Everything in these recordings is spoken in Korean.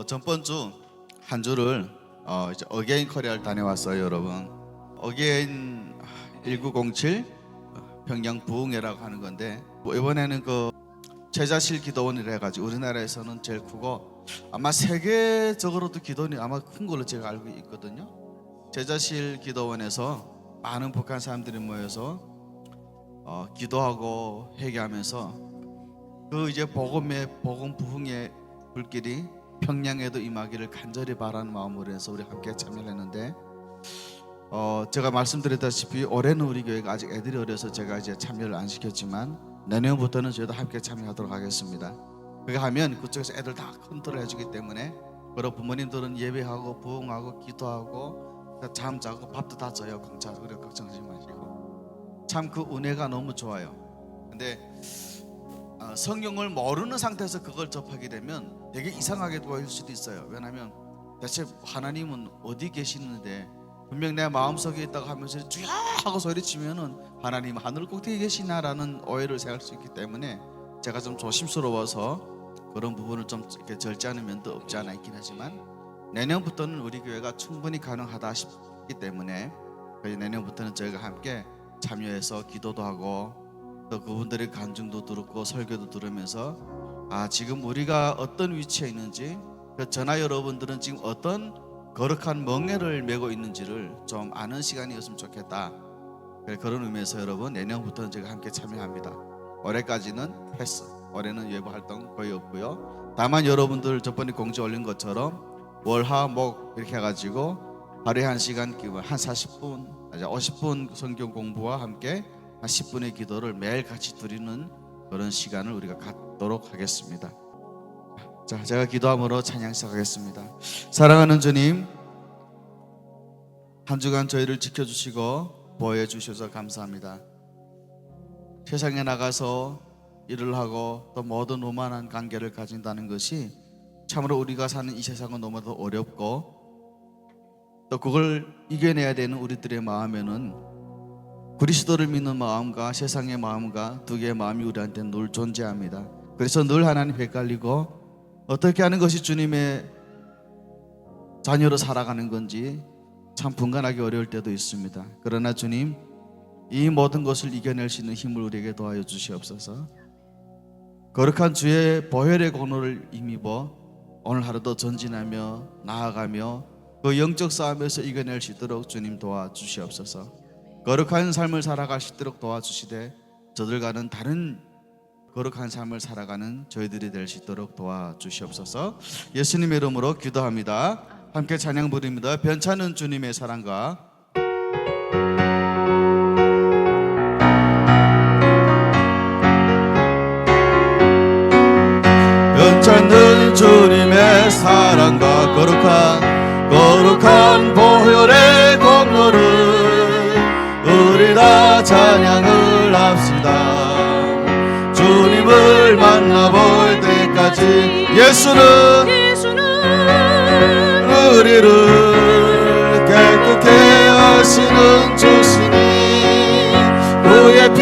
전번 주 한 주를 이제 어게인 코리아를 다녀왔어요, 여러분. 어게인 1907 평양 부흥회라고 하는 건데, 이번에는 그 제자실 기도원이라 해가지고 우리나라에서는 제일 크고 아마 세계적으로도 기도원이 아마 큰 걸로 제가 알고 있거든요. 제자실 기도원에서 많은 북한 사람들이 모여서 기도하고 회개하면서 그 이제 복음 부흥의 불길이 평양에도 임하기를 간절히 바라는 마음으로 해서 우리 함께 참여를 했는데, 제가 말씀드렸다시피 올해는 우리 교회가 아직 애들이 어려서 제가 이제 참여를 안 시켰지만 내년부터는 저희도 함께 참여하도록 하겠습니다. 그렇게 하면 그쪽에서 애들 다 컨트롤 해주기 때문에 그리고 부모님들은 예배하고 부흥하고 기도하고 잠 자고 밥도 다 줘요. 공짜. 그래 걱정하지 마시고. 참 그 은혜가 너무 좋아요. 근데 성경을 모르는 상태에서 그걸 접하게 되면 되게 이상하게 보일 수도 있어요. 왜냐하면 대체 하나님은 어디 계시는데 분명 내 마음속에 있다고 하면서 주야 하고 소리치면은 하나님 하늘 꼭대기 계시나라는 오해를 생각할 수 있기 때문에 제가 좀 조심스러워서 그런 부분을 좀 이렇게 절제하는 면도 없지 않아 있긴 하지만, 내년부터는 우리 교회가 충분히 가능하다 싶기 때문에 내년부터는 저희가 함께 참여해서 기도도 하고 또 그분들의 간증도 들었고 설교도 들으면서 지금 우리가 어떤 위치에 있는지, 저나 여러분들은 지금 어떤 거룩한 멍에를 메고 있는지를 좀 아는 시간이었으면 좋겠다. 그런 의미에서 여러분, 내년부터는 제가 함께 참여합니다. 올해까지는 패스. 올해는 예부 활동 거의 없고요. 다만 여러분들 저번에 공지 올린 것처럼 월화목 이렇게 해가지고 하루에 1시간 한 40분 50분 성경 공부와 함께 한 10분의 기도를 매일 같이 드리는 그런 시간을 우리가 갖도록 하겠습니다. 자, 제가 기도함으로 찬양 시작하겠습니다. 사랑하는 주님, 한 주간 저희를 지켜주시고 보호해 주셔서 감사합니다. 세상에 나가서 일을 하고 또 모든 오만한 관계를 가진다는 것이 참으로 우리가 사는 이 세상은 너무도 어렵고, 또 그걸 이겨내야 되는 우리들의 마음에는 그리스도를 믿는 마음과 세상의 마음과 두 개의 마음이 우리한테 늘 존재합니다. 그래서 늘 하나님 헷갈리고 어떻게 하는 것이 주님의 자녀로 살아가는 건지 참 분간하기 어려울 때도 있습니다. 그러나 주님, 이 모든 것을 이겨낼 수 있는 힘을 우리에게 도와여 주시옵소서. 거룩한 주의 보혈의 공로를 힘입어 오늘 하루도 전진하며 나아가며 그 영적 싸움에서 이겨낼 수 있도록 주님 도와주시옵소서. 거룩한 삶을 살아갈 수 있도록 도와주시되 저들과는 다른 거룩한 삶을 살아가는 저희들이 될 수 있도록 도와주시옵소서. 예수님의 이름으로 기도합니다. 함께 찬양 부릅니다. 변찮은 주님의 사랑과 변찮는 주님의 사랑과 거룩한 보혈의 공로를 우리 다 찬양을 합시다. 주님을 만나볼 때까지 예수는 우리를 깨끗게 하시는 주시니 그의 피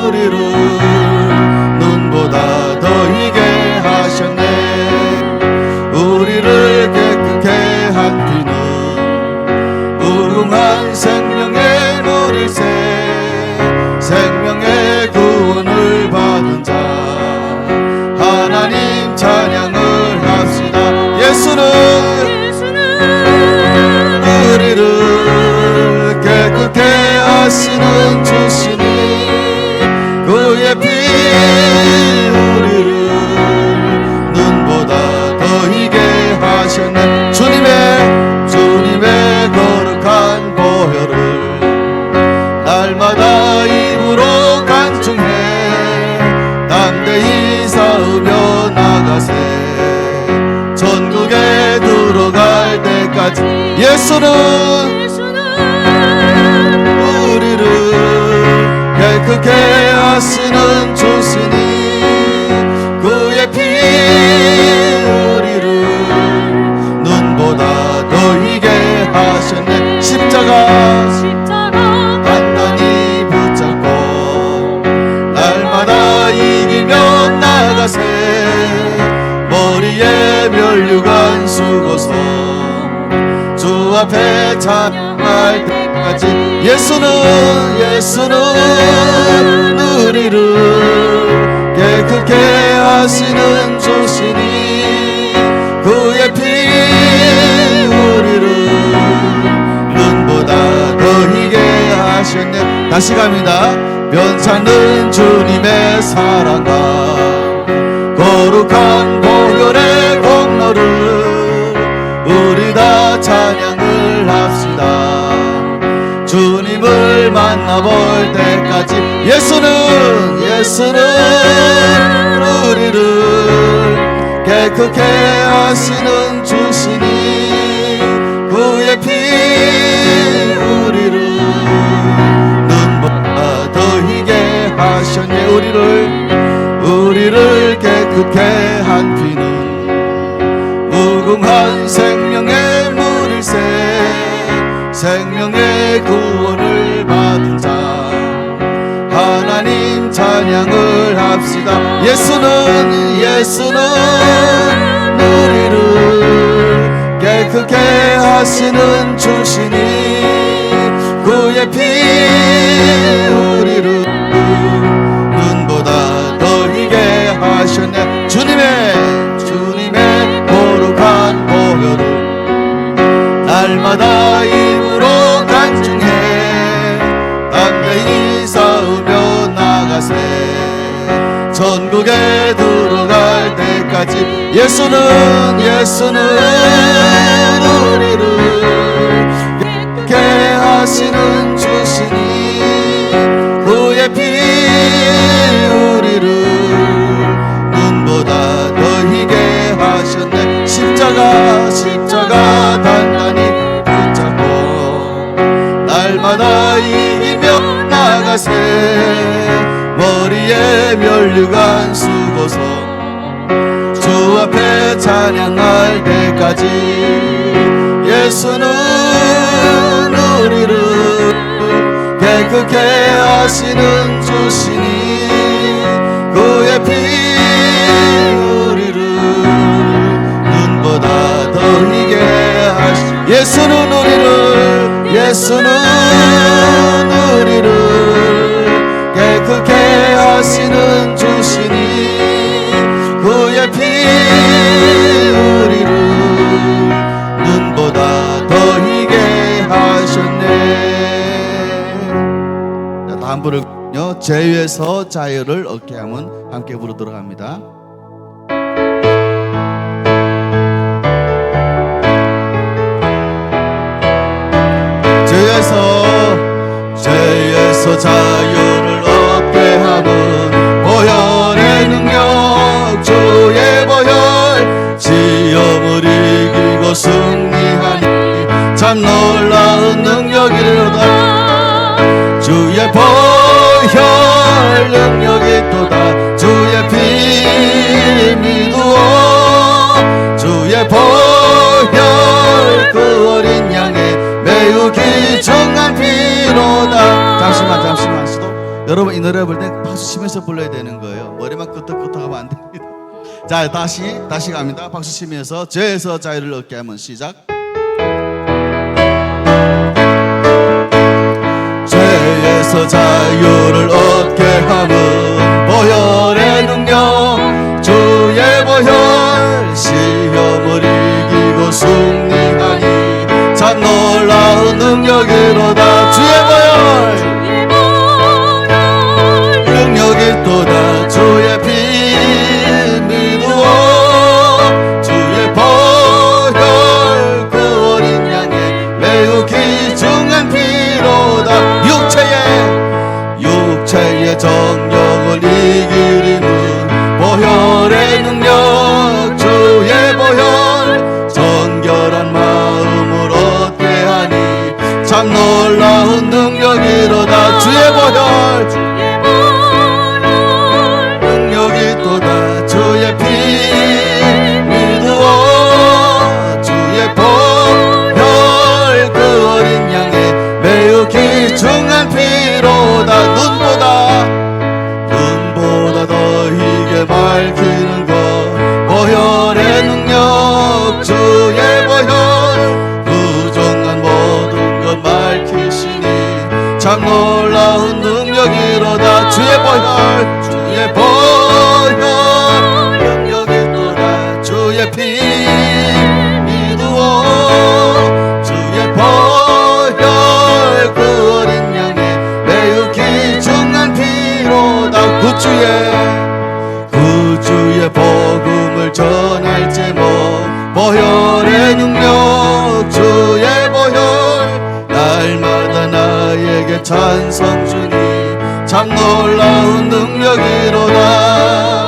우리를 눈보다 더 희게 하셨네. 우리를 깨끗게 한 피는 무궁한 생명의 물일새 생명의 구원을 받은 자 하나님 찬양을 합시다. 예수는 우리를 깨끗게 하시는 주시니 그의 피 우리를 눈보다 더 희게 하셨네. 주님의 거룩한 보혈을 날마다 입으로 간증해 담대히 싸우며 나가세. 천국에 들어갈 때까지 예수는 우리를 깨끗게 하시는 주시니 그의 피 우리를 눈보다 더 희게 하셨네. 십자가 단단히 붙잡고 날마다 이기며 나가세. 머리에 머리에 면류관 쓰고서 주 앞에 찬양할 때까지 예수는 우리를 깨끗게 하시는 주시니 그의 피 우리를 눈보다 더 희게 하셨네. 다시 갑니다. 면찮는 주님의 사랑과 거룩한 보혈의 공로를 우리 다 찬양을 합시다. 주님을 만나볼 때까지 예수는 우리를 깨끗게 하시는 주시니 그의 피 우리를 눈보다 더 희게 하셨네. 우리를 깨끗게 한 피는 무궁한 생명의 물일새 생명의 구원을 받은 자 하나님 찬양을 합시다. 예수는 우리를 깨끗게 하시는 주시니 그의 피 우리를 눈보다 더 희게 하셨네. 주님의 거룩한 보혈을 날마다 입으로 간증해 담대히 싸우며 나가세. 천국에 들어갈 때까지 예수는 우리를 깨끗게 하시는 주시니 그의 피 우리를 눈보다 더 희게 하셨네. 십자가 단단히 붙잡고 날마다 이기며 나가세. 머리에 면류관 쓰고서 주 앞에 찬양할 때까지 예수는 우리를 깨끗게 하시는 주시니 그의 피 우리를 눈보다 더 희게 하시. 예수는 우리를 깨끗게 하시는 주시니 그의 피 우리를 눈보다 더 희게 하셨네. 자, 다음 부를요. 죄에서 자유를 얻게 하면 함께 부르도록 합니다. 죄에서 자유를 얻게 하는 보혈의 능력 주의 보혈 시험을 이기고 승리하니 참 놀라운 능력이로다. 주의 보혈 능력이 또다. 주의 피 믿으오 주의 보혈 그 어린 양의 매우 귀중한 피로다. 잠시만 시도. 여러분 이 노래 부를 때 박수 치면서 불러야 되는 거예요. 머리만 끄덕끄덕하면 안 됩니다. 자 다시 갑니다. 박수 치면서 죄에서 자유를 얻게 하면 시작. 죄에서 자유를 얻게 하는 보혈의 능력 주의 보혈 시험을 이기고 승리하니 참 놀라운 능력이로다. 주의 보혈 능력이 또다. 주의 피 믿으오 주의 보혈 그 어린 양의 매우 귀중한 피로다. 육체의 정욕을 이기리는 참 놀라운 능력이로다. 주의 보혈 능력이 있도다. 주의 피 믿으오 주의 보혈 그 어린 양의 매우 귀중한 피로다. 구주의 복음을 전할 제목 보혈의 능력 주의 보혈 날마다 나에게 찬송 주니 참 놀라운 능력이로다.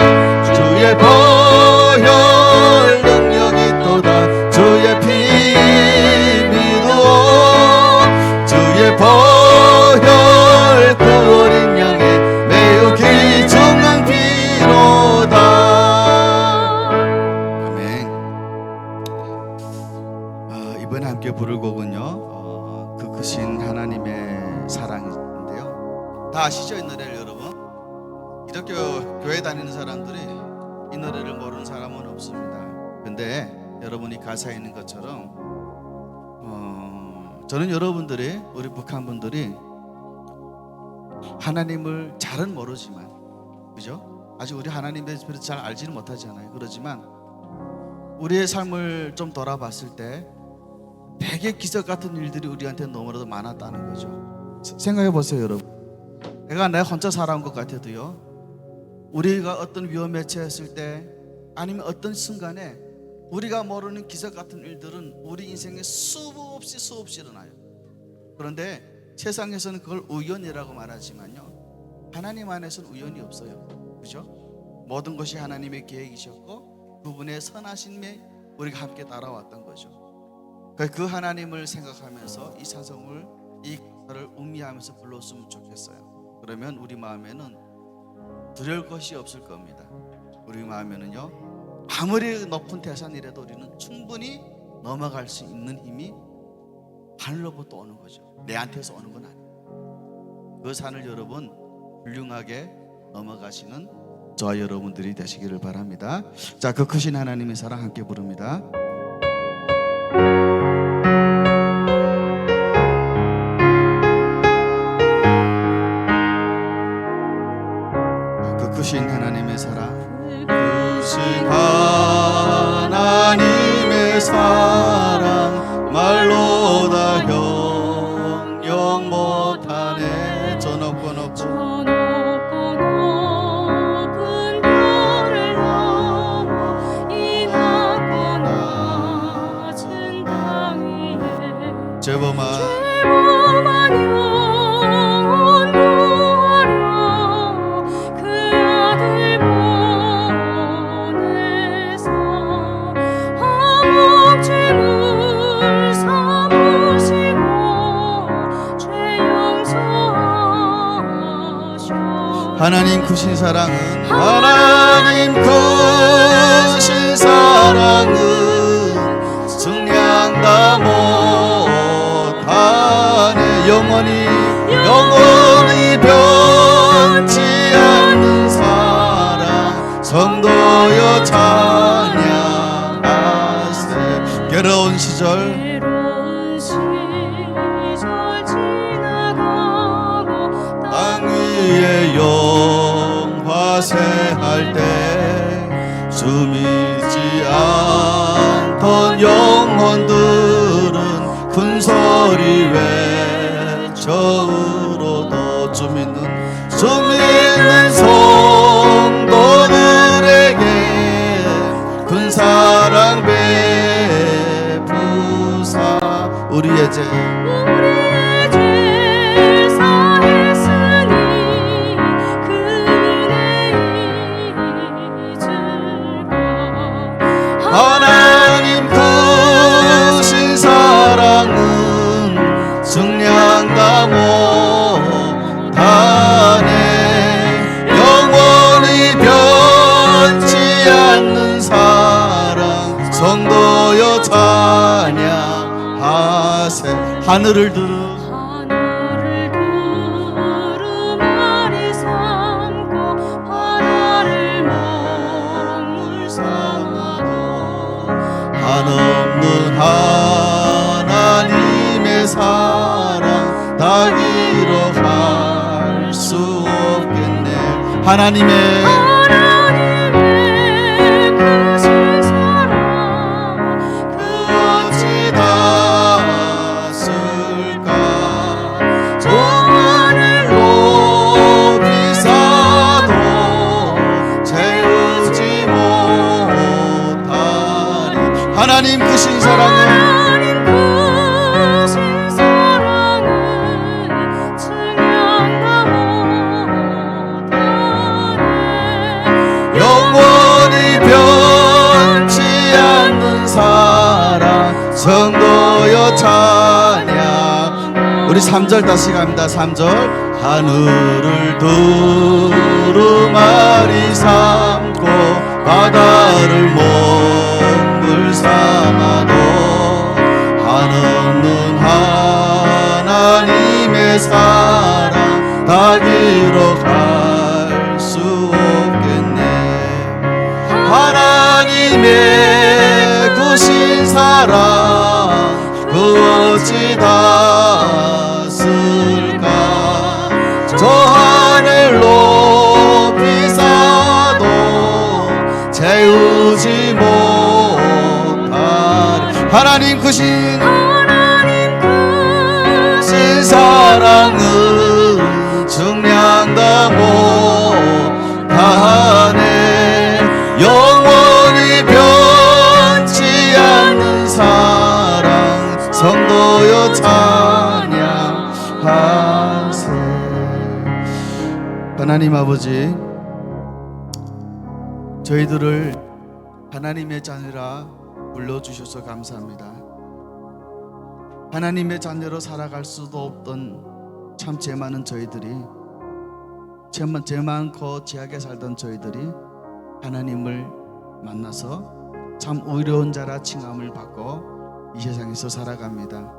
주의 보혈 능력이 있도다. 주의 피 믿으오 주의 보혈 그 어린 양의 매우 귀중한 피로다. 아멘. 이번에 함께 부를 곡은요 그 크신 하나님의 사랑인데요. 다 아시죠 이 노래를 여러분? 이렇게 교회 다니는 사람들이 이 노래를 모르는 사람은 없습니다. 근데 여러분이 가사에 있는 것처럼 저는 여러분들이 우리 북한 분들이 하나님을 잘은 모르지만 그죠? 아직 우리 하나님에 대해서 잘 알지는 못하잖아요. 그러지만 우리의 삶을 좀 돌아봤을 때 되게 기적 같은 일들이 우리한테 너무나도 많았다는 거죠. 생각해 보세요 여러분. 내가 혼자 살아온 것 같아도요 우리가 어떤 위험에 처했을 때 아니면 어떤 순간에 우리가 모르는 기적 같은 일들은 우리 인생에 수없이 일어나요. 그런데 세상에서는 그걸 우연이라고 말하지만요 하나님 안에서는 우연이 없어요. 그죠? 모든 것이 하나님의 계획이셨고 그분의 선하심에 우리가 함께 따라왔던 거죠. 그 하나님을 생각하면서 이 찬송을 이 가사를 음미하면서 불렀으면 좋겠어요. 그러면 우리 마음에는 두려울 것이 없을 겁니다. 우리 마음에는요 아무리 높은 태산이라도 우리는 충분히 넘어갈 수 있는 힘이 하늘로부터 오는 거죠. 내한테서 오는 건 아니에요. 그 산을 여러분 훌륭하게 넘어가시는 저와 여러분들이 되시기를 바랍니다. 자, 그 크신 하나님의 사랑 함께 부릅니다. 그 크신 하나님의 사랑 크신 하나님의 사랑 말로 다 형용 못하네. 저 높고 높은 별을 넘어 이 낮고 낮은 땅 위에 제범한 영혼 구하려 그 아들 보내사 허목짐을 삼으시고 죄 용서하셔. 하나님 크신 사랑은 하나님 크신 사랑은 승량다 못하네. 영원히 변치 않는 사랑 성도여 찬양하세. 괴로운 시절 지나가고 땅 위에 영화세할 때 숨이지 않던 영혼들은 큰 소리 외쳐 울어도 주 믿는 성도들에게 큰 사랑 베푸사 우리의 죄 사했으니 그 은혜 잊을까. 하나님 크신 사랑은 승량다 못하네. 영원히 변치 않는 사랑 성도여 찬양하세. 하늘을 들음 아리 삼고 바다를 먹물 삼아도 한없는 하나님의 사랑 다 이뤄 하나님의 크신 사랑 그 어찌 닿았을까 저 하늘 높이 사도 채우지 못하리 하나님 크신 사랑은 하나님 크신 사랑은 증량다 못하네 영원히 변치 않는 사랑 성도여 찬양 우리 3절 다시 갑니다 3절 하늘을 두루마리 삼고 바다를 먹물 삼아도 한없는 하나님의 사랑 다 기록할 수 없겠네 하나님의 크신 사랑 그 어찌 닿았을까 저 하늘 높이 사도 채우지 못하리 하나님 크신 사랑은 증량다 못하네 영원히 변치 않는 사랑 성도여 찬양하세 하나님 아버지 저희들을 하나님의 자녀라 불러주셔서 감사합니다 하나님의 자녀로 살아갈 수도 없던 참 죄 많은 저희들이 죄 많고 죄악에 살던 저희들이 하나님을 만나서 참 의로운 자라 칭함을 받고 이 세상에서 살아갑니다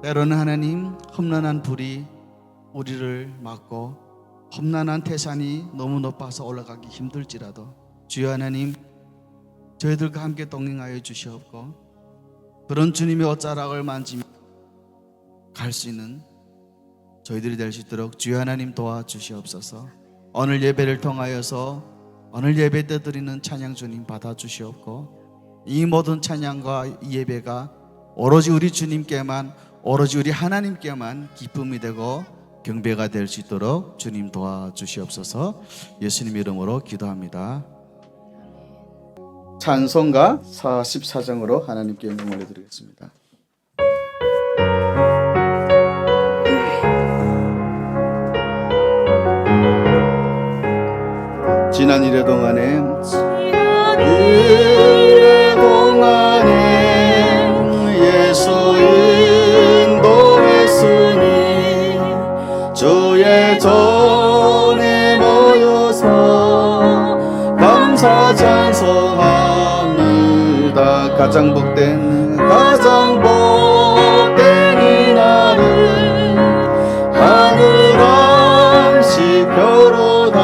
때로는 하나님 험난한 불이 우리를 막고 험난한 태산이 너무 높아서 올라가기 힘들지라도 주여 하나님 저희들과 함께 동행하여 주시옵고 그런 주님의 옷자락을 만지며 갈 수 있는 저희들이 될 수 있도록 주여 하나님 도와주시옵소서 오늘 예배를 통하여서 오늘 예배 때 드리는 찬양 주님 받아주시옵고 이 모든 찬양과 이 예배가 오로지 우리 주님께만 오로지 우리 하나님께만 기쁨이 되고 경배가 될 수 있도록 주님 도와주시옵소서 예수님 이름으로 기도합니다 찬송가 44장으로 하나님께 영광 올려드리겠습니다 지난 일의 동안에 예수 인도했으니 주의 전에 모여서 감사 찬송합니다 가장 복된 이날은 하늘 안식 표로다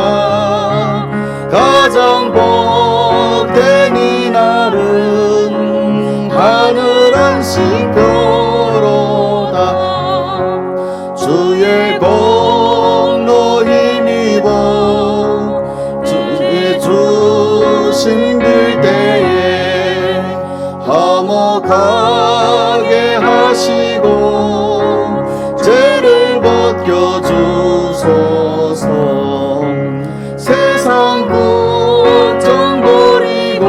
가장 복된 이날은 하늘 안식 표로다 주의 공로 힘입어 주의 주신 빌때에 화목하게 하시고 죄를 벗겨주소서 세상 걱정 버리고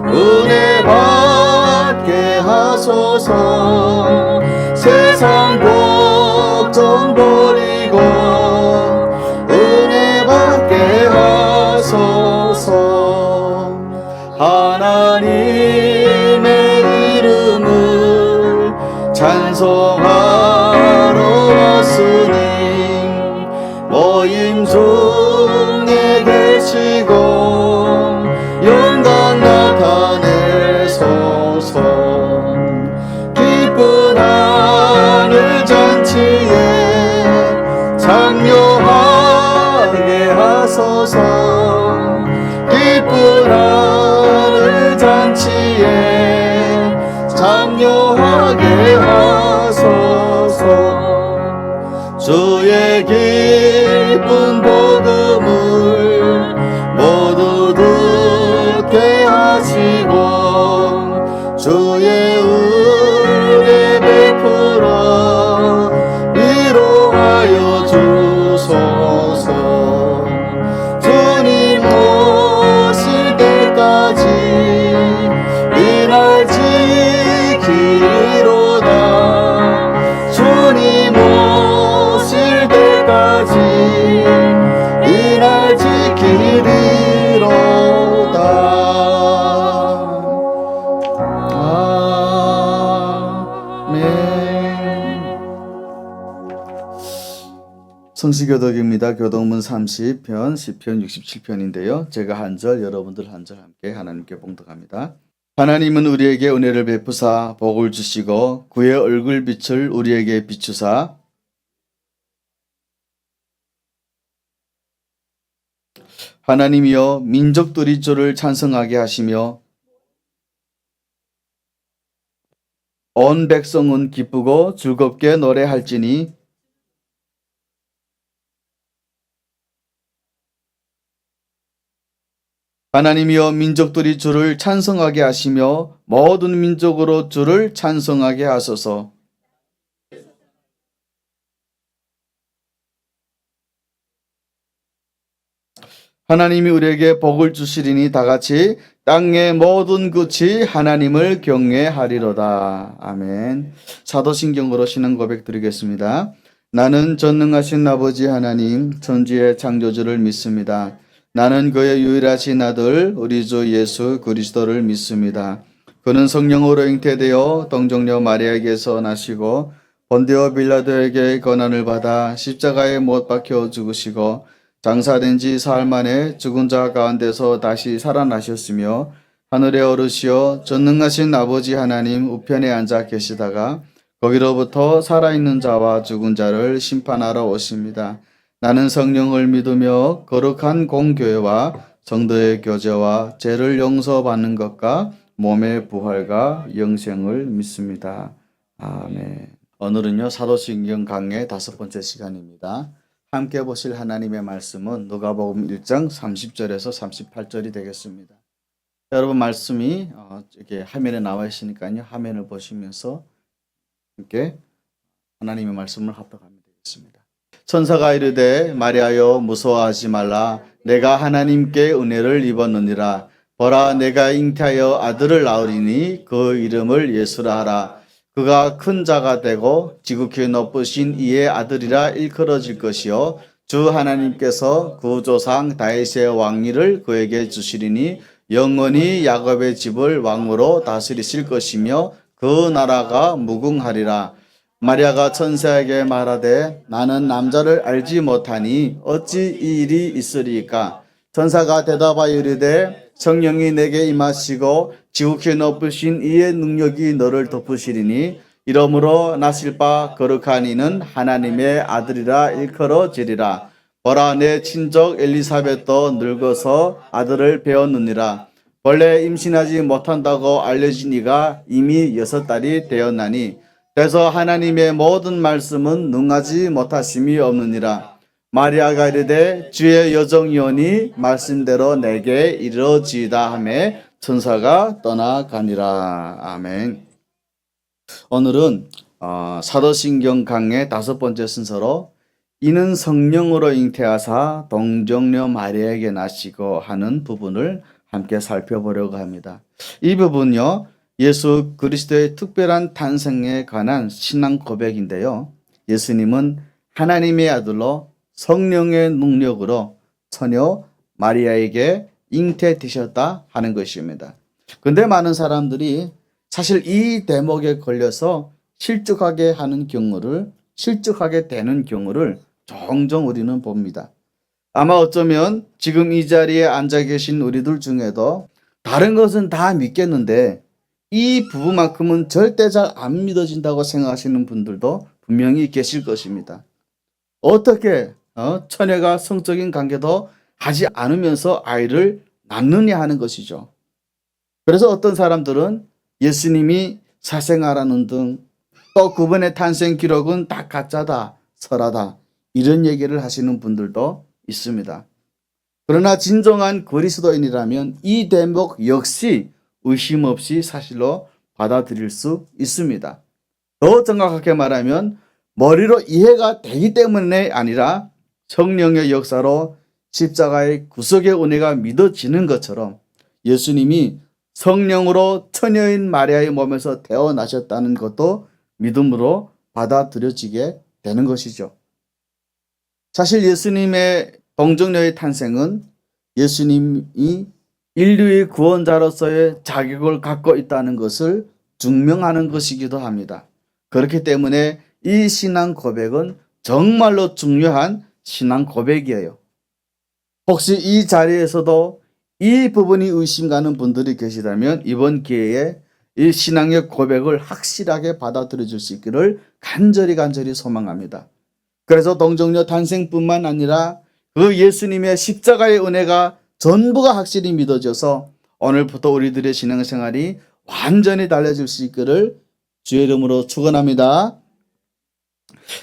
은혜 받게 하소서 세상 걱정 버리고 은혜 받게 하소서 하나님의 이름을 찬송하러 왔으니 모임 중에 계시고 영광 나타내소서 기쁜 하늘 잔치에 참여하게 하소서 기쁜 하늘 잔치에 참여하게 하소서 주의 기쁜 복 성시교독입니다. 교독문 30편, 시편 67편인데요. 제가 한 절, 여러분들 한 절 함께 하나님께 봉독합니다. 하나님은 우리에게 은혜를 베푸사 복을 주시고 그의 얼굴빛을 우리에게 비추사 하나님이여 민족들이 주를 찬송하게 하시며 온 백성은 기쁘고 즐겁게 노래할지니 하나님이여 민족들이 주를 찬송하게 하시며 모든 민족으로 주를 찬송하게 하소서. 하나님이 우리에게 복을 주시리니 다같이 땅의 모든 끝이 하나님을 경외하리로다. 아멘. 사도신경으로 신앙 고백 드리겠습니다. 나는 전능하신 아버지 하나님 천지의 창조주를 믿습니다. 나는 그의 유일하신 아들 우리 주 예수 그리스도를 믿습니다. 그는 성령으로 잉태되어 동정녀 마리아에게서 나시고 본디오 빌라도에게 고난을 받아 십자가에 못 박혀 죽으시고 장사된 지 사흘 만에 죽은 자 가운데서 다시 살아나셨으며 하늘에 오르시어 전능하신 아버지 하나님 우편에 앉아 계시다가 거기로부터 살아있는 자와 죽은 자를 심판하러 오십니다. 나는 성령을 믿으며 거룩한 공교회와 성도의 교제와 죄를 용서받는 것과 몸의 부활과 영생을 믿습니다. 아멘. 오늘은요 사도신경 강의 5번째 시간입니다. 함께 보실 하나님의 말씀은 누가복음 1장 30절에서 38절이 되겠습니다. 여러분 말씀이 이렇게 화면에 나와 있으니까요. 화면을 보시면서 함께 하나님의 말씀을 합독하면 되겠습니다. 천사가 이르되 마리아여 무서워하지 말라. 내가 하나님께 은혜를 입었느니라. 보라 내가 잉태하여 아들을 낳으리니 그 이름을 예수라 하라. 그가 큰 자가 되고 지극히 높으신 이의 아들이라 일컬어질 것이요 주 하나님께서 그 조상 다윗의 왕위를 그에게 주시리니 영원히 야곱의 집을 왕으로 다스리실 것이며 그 나라가 무궁하리라. 마리아가 천사에게 말하되 나는 남자를 알지 못하니 어찌 이 일이 있으리까? 천사가 대답하여 이르되 성령이 내게 임하시고 지극히 높으신 이의 능력이 너를 덮으시리니 이러므로 나실 바 거룩한 이는 하나님의 아들이라 일컬어지리라. 보라 내 친족 엘리사벳도 늙어서 아들을 배웠느니라. 본래 임신하지 못한다고 알려진 이가 이미 6달이 되었나니 그래서 하나님의 모든 말씀은 능하지 못하심이 없느니라. 마리아가 이르되 주의 여종이오니 말씀대로 내게 이루어지이다 하매 천사가 떠나가니라. 아멘. 오늘은 사도신경 강의 5번째 순서로 이는 성령으로 잉태하사 동정녀 마리아에게 나시고 하는 부분을 함께 살펴보려고 합니다. 이 부분요 예수 그리스도의 특별한 탄생에 관한 신앙 고백인데요. 예수님은 하나님의 아들로 성령의 능력으로 처녀 마리아에게 잉태되셨다 하는 것입니다. 그런데 많은 사람들이 사실 이 대목에 걸려서 실족하게 되는 경우를 종종 우리는 봅니다. 아마 어쩌면 지금 이 자리에 앉아 계신 우리들 중에도 다른 것은 다 믿겠는데 이 부분만큼은 절대 잘 안 믿어진다고 생각하시는 분들도 분명히 계실 것입니다. 어떻게 처녀가 성적인 관계도 하지 않으면서 아이를 낳느냐 하는 것이죠. 그래서 어떤 사람들은 예수님이 사생아라는 등 또 그분의 탄생 기록은 다 가짜다, 설하다 이런 얘기를 하시는 분들도 있습니다. 그러나 진정한 그리스도인이라면 이 대목 역시 의심 없이 사실로 받아들일 수 있습니다. 더 정확하게 말하면 머리로 이해가 되기 때문에 아니라 성령의 역사로 십자가의 구속의 은혜가 믿어지는 것처럼 예수님이 성령으로 처녀인 마리아의 몸에서 태어나셨다는 것도 믿음으로 받아들여지게 되는 것이죠. 사실 예수님의 동정녀의 탄생은 예수님이 인류의 구원자로서의 자격을 갖고 있다는 것을 증명하는 것이기도 합니다. 그렇기 때문에 이 신앙 고백은 정말로 중요한 신앙 고백이에요. 혹시 이 자리에서도 이 부분이 의심 가는 분들이 계시다면 이번 기회에 이 신앙의 고백을 확실하게 받아들여 줄 수 있기를 간절히 소망합니다. 그래서 동정녀 탄생뿐만 아니라 그 예수님의 십자가의 은혜가 전부가 확실히 믿어져서 오늘부터 우리들의 신앙생활이 완전히 달라질 수 있기를 주의 이름으로 축원합니다.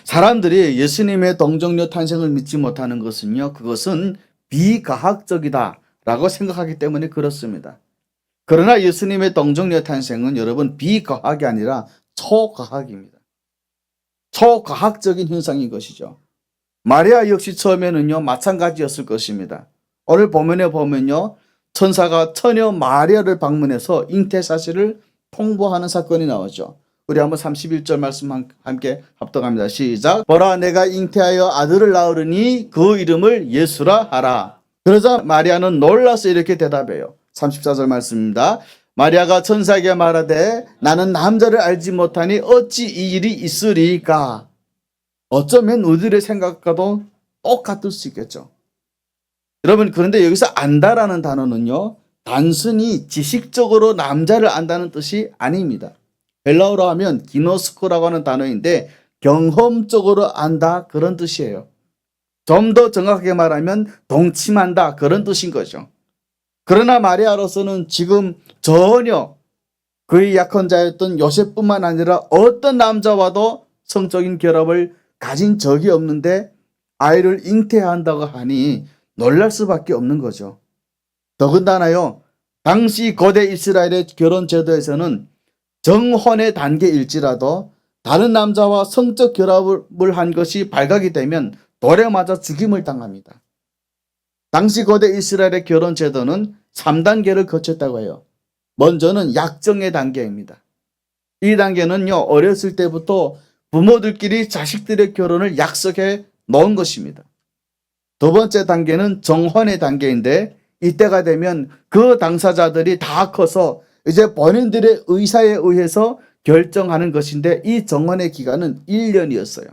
사람들이 예수님의 동정녀 탄생을 믿지 못하는 것은요, 그것은 비과학적이다 라고 생각하기 때문에 그렇습니다. 그러나 예수님의 동정녀 탄생은 여러분 비과학이 아니라 초과학입니다. 초과학적인 현상인 것이죠. 마리아 역시 처음에는요 마찬가지였을 것입니다. 오늘 본문에 보면요 천사가 처녀 마리아를 방문해서 잉태 사실을 통보하는 사건이 나오죠. 우리 한번 31절 말씀 함께 합독합니다. 시작. 보라 내가 잉태하여 아들을 낳으리니 그 이름을 예수라 하라. 그러자 마리아는 놀라서 이렇게 대답해요. 34절 말씀입니다. 마리아가 천사에게 말하되 나는 남자를 알지 못하니 어찌 이 일이 있으리까. 어쩌면 우리들의 생각과도 똑같을 수 있겠죠. 여러분 그런데 여기서 안다라는 단어는요 단순히 지식적으로 남자를 안다는 뜻이 아닙니다. 헬라어로 하면 기노스코라고 하는 단어인데 경험적으로 안다 그런 뜻이에요. 좀 더 정확하게 말하면 동침한다 그런 뜻인 거죠. 그러나 마리아로서는 지금 전혀 그의 약혼자였던 요셉뿐만 아니라 어떤 남자와도 성적인 결합을 가진 적이 없는데 아이를 잉태한다고 하니 놀랄 수밖에 없는 거죠. 더군다나요 당시 고대 이스라엘의 결혼 제도에서는 정혼의 단계일지라도 다른 남자와 성적 결합을 한 것이 발각이 되면 돌에 맞아 죽임을 당합니다. 당시 고대 이스라엘의 결혼 제도는 3단계를 거쳤다고 해요. 먼저는 약정의 단계입니다. 이 단계는요 어렸을 때부터 부모들끼리 자식들의 결혼을 약속해 놓은 것입니다. 두 번째 단계는 정혼의 단계인데 이때가 되면 그 당사자들이 다 커서 이제 본인들의 의사에 의해서 결정하는 것인데 이 정혼의 기간은 1년이었어요.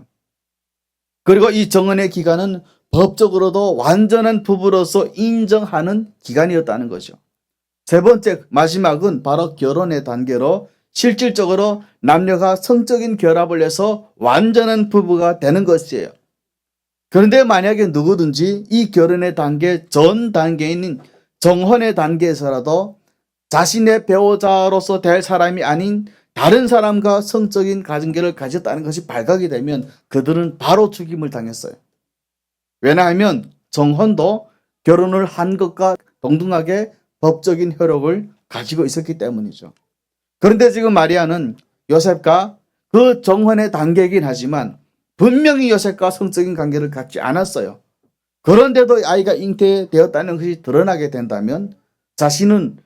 그리고 이 정혼의 기간은 법적으로도 완전한 부부로서 인정하는 기간이었다는 거죠. 세 번째 마지막은 바로 결혼의 단계로 실질적으로 남녀가 성적인 결합을 해서 완전한 부부가 되는 것이에요. 그런데 만약에 누구든지 이 결혼의 단계 전 단계인 정혼의 단계에서라도 자신의 배우자로서 될 사람이 아닌 다른 사람과 성적인 가정계를 가졌다는 것이 발각이 되면 그들은 바로 죽임을 당했어요. 왜냐하면 정혼도 결혼을 한 것과 동등하게 법적인 효력을 가지고 있었기 때문이죠. 그런데 지금 마리아는 요셉과 그 정혼의 단계이긴 하지만 분명히 요셉과 성적인 관계를 갖지 않았어요. 그런데도 아이가 잉태되었다는 것이 드러나게 된다면 자신은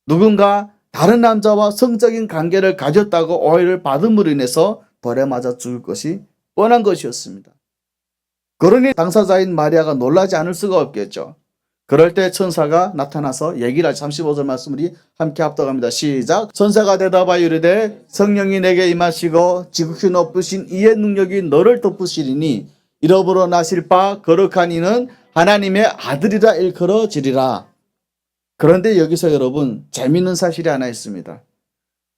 누군가 다른 남자와 성적인 관계를 가졌다고 오해를 받음으로 인해서 벌에 맞아 죽을 것이 뻔한 것이었습니다. 그러니 당사자인 마리아가 놀라지 않을 수가 없겠죠. 그럴 때 천사가 나타나서 얘기를 하죠. 35절 말씀 우리 함께 합독합니다. 시작. 천사가 대답하여 이르되 성령이 내게 임하시고 지극히 높으신 이의 능력이 너를 덮으시리니 이러므로 나실 바 거룩한 이는 하나님의 아들이라 일컬어지리라. 그런데 여기서 여러분 재미있는 사실이 하나 있습니다.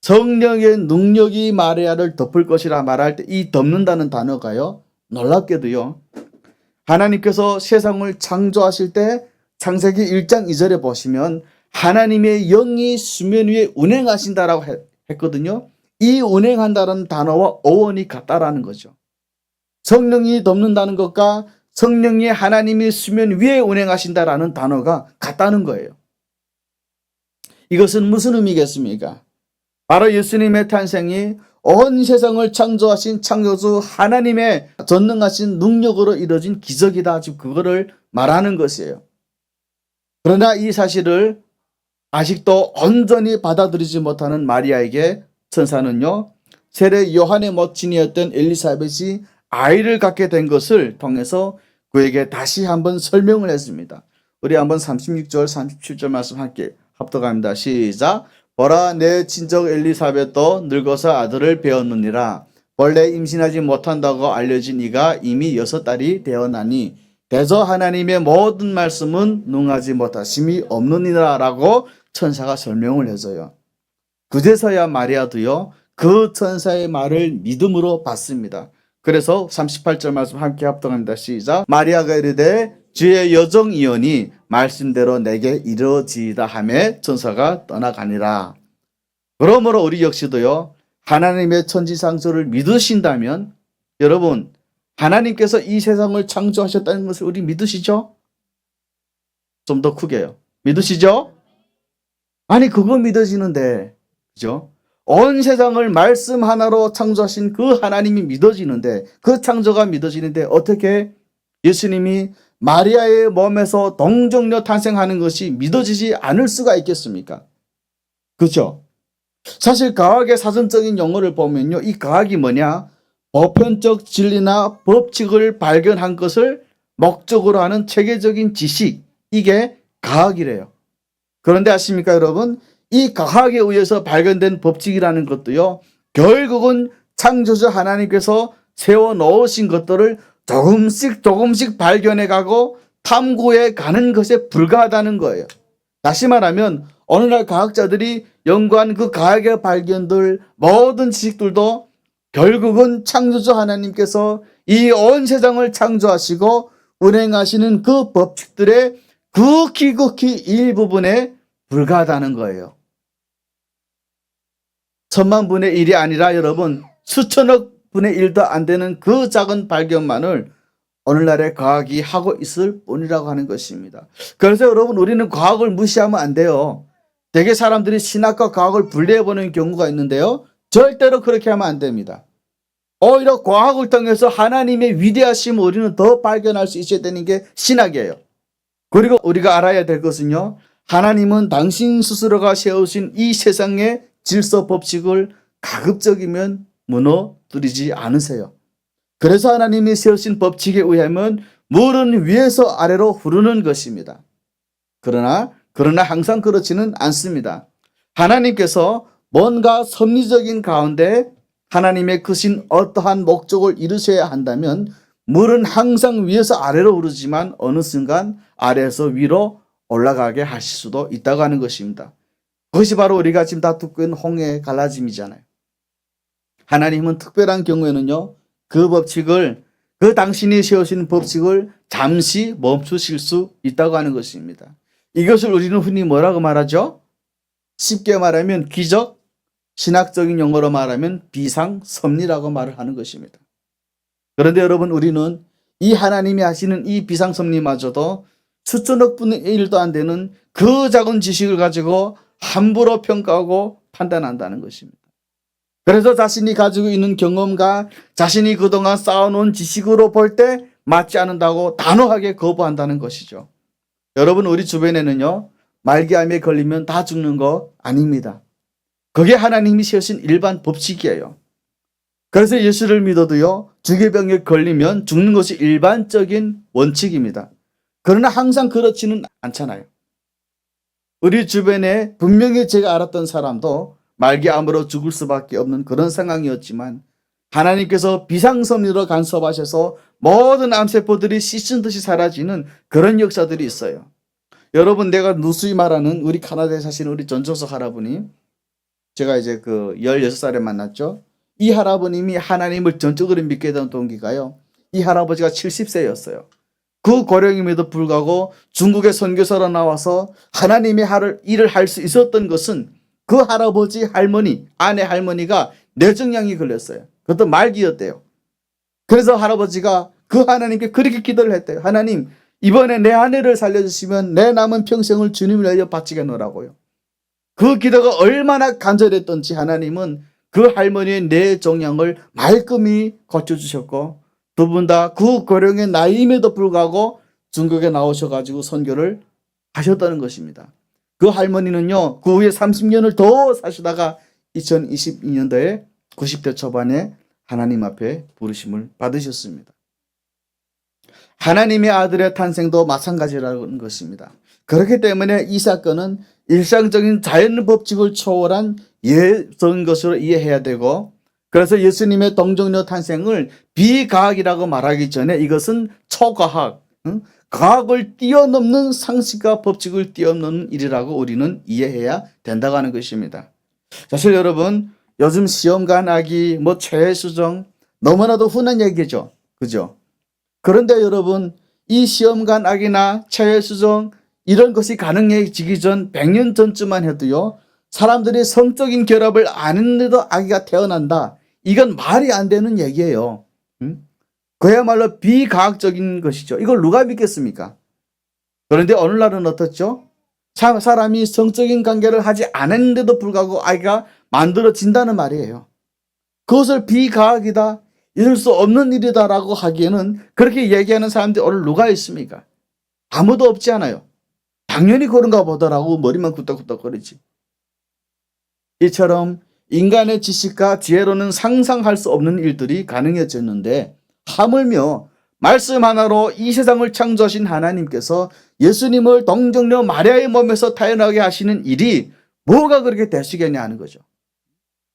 성령의 능력이 마리아를 덮을 것이라 말할 때 이 덮는다는 단어가요 놀랍게도요 하나님께서 세상을 창조하실 때 창세기 1장 2절에 보시면 하나님의 영이 수면 위에 운행하신다라고 했거든요. 이 운행한다는 단어와 어원이 같다라는 거죠. 성령이 덮는다는 것과 성령이 하나님이 수면 위에 운행하신다라는 단어가 같다는 거예요. 이것은 무슨 의미겠습니까? 바로 예수님의 탄생이 온 세상을 창조하신 창조주 하나님의 전능하신 능력으로 이루어진 기적이다. 지금 그거를 말하는 것이에요. 그러나 이 사실을 아직도 온전히 받아들이지 못하는 마리아에게 천사는요 세례 요한의 모친이었던 엘리사벳이 아이를 갖게 된 것을 통해서 그에게 다시 한번 설명을 했습니다. 우리 한번 36절 37절 말씀 함께 합독합니다. 시작. 보라 내 친척 엘리사벳도 늙어서 아들을 배었느니라. 본래 임신하지 못한다고 알려진 이가 이미 6달이 되었나니 대저 하나님의 모든 말씀은 능하지 못하심이 없느니라 라고 천사가 설명을 해줘요. 그제서야 마리아도요 그 천사의 말을 믿음으로 받습니다. 그래서 38절 말씀 함께 합동합니다. 시작. 마리아가 이르되 주의 여정이오니 말씀대로 내게 이루어지이다 하매 천사가 떠나가니라. 그러므로 우리 역시도요 하나님의 천지창조를 믿으신다면 여러분 하나님께서 이 세상을 창조하셨다는 것을 우리 믿으시죠? 좀 더 크게요. 믿으시죠? 아니 그거 믿어지는데 그죠? 온 세상을 말씀 하나로 창조하신 그 하나님이 믿어지는데 그 창조가 믿어지는데 어떻게 예수님이 마리아의 몸에서 동정녀 탄생하는 것이 믿어지지 않을 수가 있겠습니까? 그렇죠? 사실 과학의 사전적인 용어를 보면요. 이 과학이 뭐냐? 보편적 진리나 법칙을 발견한 것을 목적으로 하는 체계적인 지식. 이게 과학이래요. 그런데 아십니까 여러분? 이 과학에 의해서 발견된 법칙이라는 것도요. 결국은 창조주 하나님께서 세워놓으신 것들을 조금씩 발견해 가고 탐구해 가는 것에 불과하다는 거예요. 다시 말하면 오늘날 과학자들이 연구한 그 과학의 발견들 모든 지식들도 결국은 창조주 하나님께서 이 온 세상을 창조하시고 운행하시는 그 법칙들의 극히 일부분에 불과하다는 거예요. 1000만 분의 1이 아니라 여러분 수천억 분의 1도 안 되는 그 작은 발견만을 오늘날의 과학이 하고 있을 뿐이라고 하는 것입니다. 그래서 여러분 우리는 과학을 무시하면 안 돼요. 대개 사람들이 신학과 과학을 분리해보는 경우가 있는데요. 절대로 그렇게 하면 안 됩니다. 오히려 과학을 통해서 하나님의 위대하심을 우리는 더 발견할 수 있어야 되는 게 신학이에요. 그리고 우리가 알아야 될 것은요. 하나님은 당신 스스로가 세우신 이 세상의 질서 법칙을 가급적이면 무너뜨리지 않으세요. 그래서 하나님이 세우신 법칙에 의하면 물은 위에서 아래로 흐르는 것입니다. 그러나 항상 그렇지는 않습니다. 하나님께서 뭔가 섭리적인 가운데 하나님의 크신 어떠한 목적을 이루셔야 한다면 물은 항상 위에서 아래로 흐르지만 어느 순간 아래에서 위로 올라가게 하실 수도 있다고 하는 것입니다. 그것이 바로 우리가 지금 다투고 있는 홍해의 갈라짐이잖아요. 하나님은 특별한 경우에는요. 그 법칙을 그 당신이 세우신 법칙을 잠시 멈추실 수 있다고 하는 것입니다. 이것을 우리는 흔히 뭐라고 말하죠? 쉽게 말하면 기적, 신학적인 용어로 말하면 비상섭리라고 말을 하는 것입니다. 그런데 여러분 우리는 이 하나님이 하시는 이 비상섭리마저도 수천억 분의 1도 안 되는 그 작은 지식을 가지고 함부로 평가하고 판단한다는 것입니다. 그래서 자신이 가지고 있는 경험과 자신이 그동안 쌓아놓은 지식으로 볼 때 맞지 않는다고 단호하게 거부한다는 것이죠. 여러분 우리 주변에는요. 말기암에 걸리면 다 죽는 거 아닙니다. 그게 하나님이 세우신 일반 법칙이에요. 그래서 예수를 믿어도요. 주기병에 걸리면 죽는 것이 일반적인 원칙입니다. 그러나 항상 그렇지는 않잖아요. 우리 주변에 분명히 제가 알았던 사람도 말기암으로 죽을 수밖에 없는 그런 상황이었지만 하나님께서 비상섭리로 간섭하셔서 모든 암세포들이 씻은 듯이 사라지는 그런 역사들이 있어요. 여러분 내가 누수히 말하는 우리 카나다에 사시는 우리 전종석 할아버니 제가 이제 그 16살에 만났죠. 이 할아버님이 하나님을 전적으로 믿게 된 동기가요. 이 할아버지가 70세였어요. 그 고령임에도 불구하고 중국의 선교사로 나와서 하나님의 일을 할 수 있었던 것은 그 할아버지 할머니, 아내 할머니가 뇌종양이 걸렸어요. 그것도 말기였대요. 그래서 할아버지가 그 하나님께 그렇게 기도를 했대요. 하나님, 이번에 내 아내를 살려주시면 내 남은 평생을 주님을 위하여 바치겠노라고요. 그 기도가 얼마나 간절했던지 하나님은 그 할머니의 뇌종양을 말끔히 고쳐주셨고 두 분 다 그 고령의 나이임에도 불구하고 중국에 나오셔가지고 선교를 하셨다는 것입니다. 그 할머니는요, 그 후에 30년을 더 사시다가 2022년도에 90대 초반에 하나님 앞에 부르심을 받으셨습니다. 하나님의 아들의 탄생도 마찬가지라는 것입니다. 그렇기 때문에 이 사건은 일상적인 자연 법칙을 초월한 예적인 것으로 이해해야 되고 그래서 예수님의 동정녀 탄생을 비과학이라고 말하기 전에 이것은 초과학, 과학을 뛰어넘는 상식과 법칙을 뛰어넘는 일이라고 우리는 이해해야 된다고 하는 것입니다. 사실 여러분, 요즘 시험관 아기, 최수정 너무나도 흔한 얘기죠. 그죠? 그런데 여러분, 이 시험관 아기나 최수정 이런 것이 가능해지기 전 100년 전쯤만 해도요, 사람들이 성적인 결합을 안 했는데도 아기가 태어난다. 이건 말이 안 되는 얘기예요. 그야말로 비과학적인 것이죠. 이걸 누가 믿겠습니까? 그런데 오늘날은 어떻죠? 사람이 성적인 관계를 하지 않았는데도 불구하고 아이가 만들어진다는 말이에요. 그것을 비과학이다, 있을 수 없는 일이다라고 하기에는 그렇게 얘기하는 사람들이 오늘 누가 있습니까? 아무도 없지 않아요. 당연히 그런가 보다라고 머리만 굴떡굴떡거리지. 이처럼 인간의 지식과 지혜로는 상상할 수 없는 일들이 가능해졌는데 하물며 말씀 하나로 이 세상을 창조하신 하나님께서 예수님을 동정녀 마리아의 몸에서 태어나게 하시는 일이 뭐가 그렇게 되시겠냐 하는 거죠.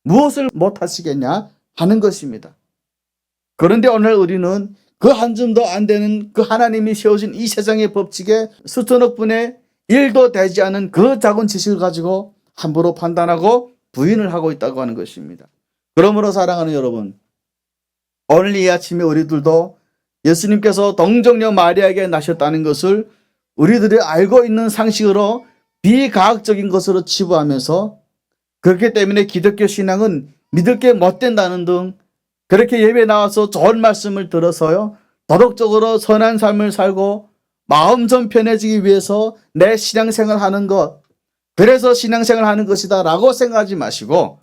무엇을 못하시겠냐 하는 것입니다. 그런데 오늘 우리는 그 한 줌도 안 되는 그 하나님이 세우신 이 세상의 법칙에 수천억 분의 1도 되지 않은 그 작은 지식을 가지고 함부로 판단하고 부인을 하고 있다고 하는 것입니다. 그러므로 사랑하는 여러분, 오늘 이 아침에 우리들도 예수님께서 동정녀 마리아에게 나셨다는 것을 우리들이 알고 있는 상식으로 비과학적인 것으로 치부하면서 그렇기 때문에 기독교 신앙은 믿을 게 못 된다는 등 그렇게 예배 나와서 좋은 말씀을 들어서요, 도덕적으로 선한 삶을 살고 마음 좀 편해지기 위해서 내 신앙생활 하는 것, 그래서 신앙생활 하는 것이다 라고 생각하지 마시고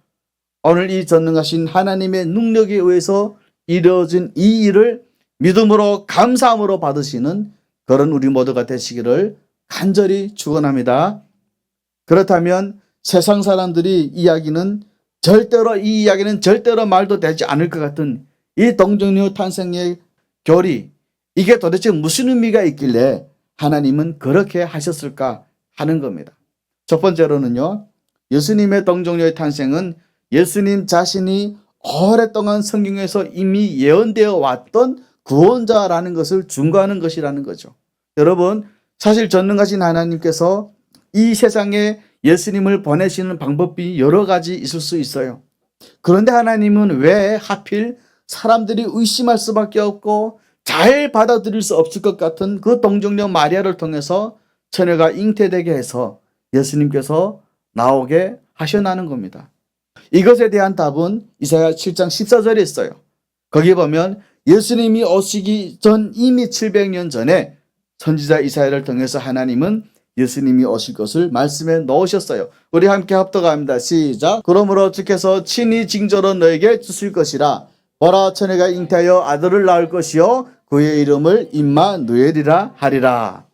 오늘 이 전능하신 하나님의 능력에 의해서 이루어진 이 일을 믿음으로 감사함으로 받으시는 그런 우리 모두가 되시기를 간절히 축원합니다. 그렇다면 세상 사람들이 이 이야기는 절대로 말도 되지 않을 것 같은 이 동정녀 탄생의 교리, 이게 도대체 무슨 의미가 있길래 하나님은 그렇게 하셨을까 하는 겁니다. 첫 번째로는요, 예수님의 동정녀의 탄생은 예수님 자신이 오랫동안 성경에서 이미 예언되어 왔던 구원자라는 것을 증거하는 것이라는 거죠. 여러분, 사실 전능하신 하나님께서 이 세상에 예수님을 보내시는 방법이 여러 가지 있을 수 있어요. 그런데 하나님은 왜 하필 사람들이 의심할 수밖에 없고 잘 받아들일 수 없을 것 같은 그 동정녀 마리아를 통해서 처녀가 잉태되게 해서 예수님께서 나오게 하셔나는 겁니다. 이것에 대한 답은 이사야 7장 14절에 있어요. 거기 보면 예수님이 오시기 전 이미 700년 전에 선지자 이사야를 통해서 하나님은 예수님이 오실 것을 말씀해 놓으셨어요. 우리 함께 합독합니다. 시작. 그러므로 주께서 친히 징조로 너에게 주실 것이라. 보라, 처녀가 잉태하여 아들을 낳을 것이요 그의 이름을 임마누엘이라 하리라.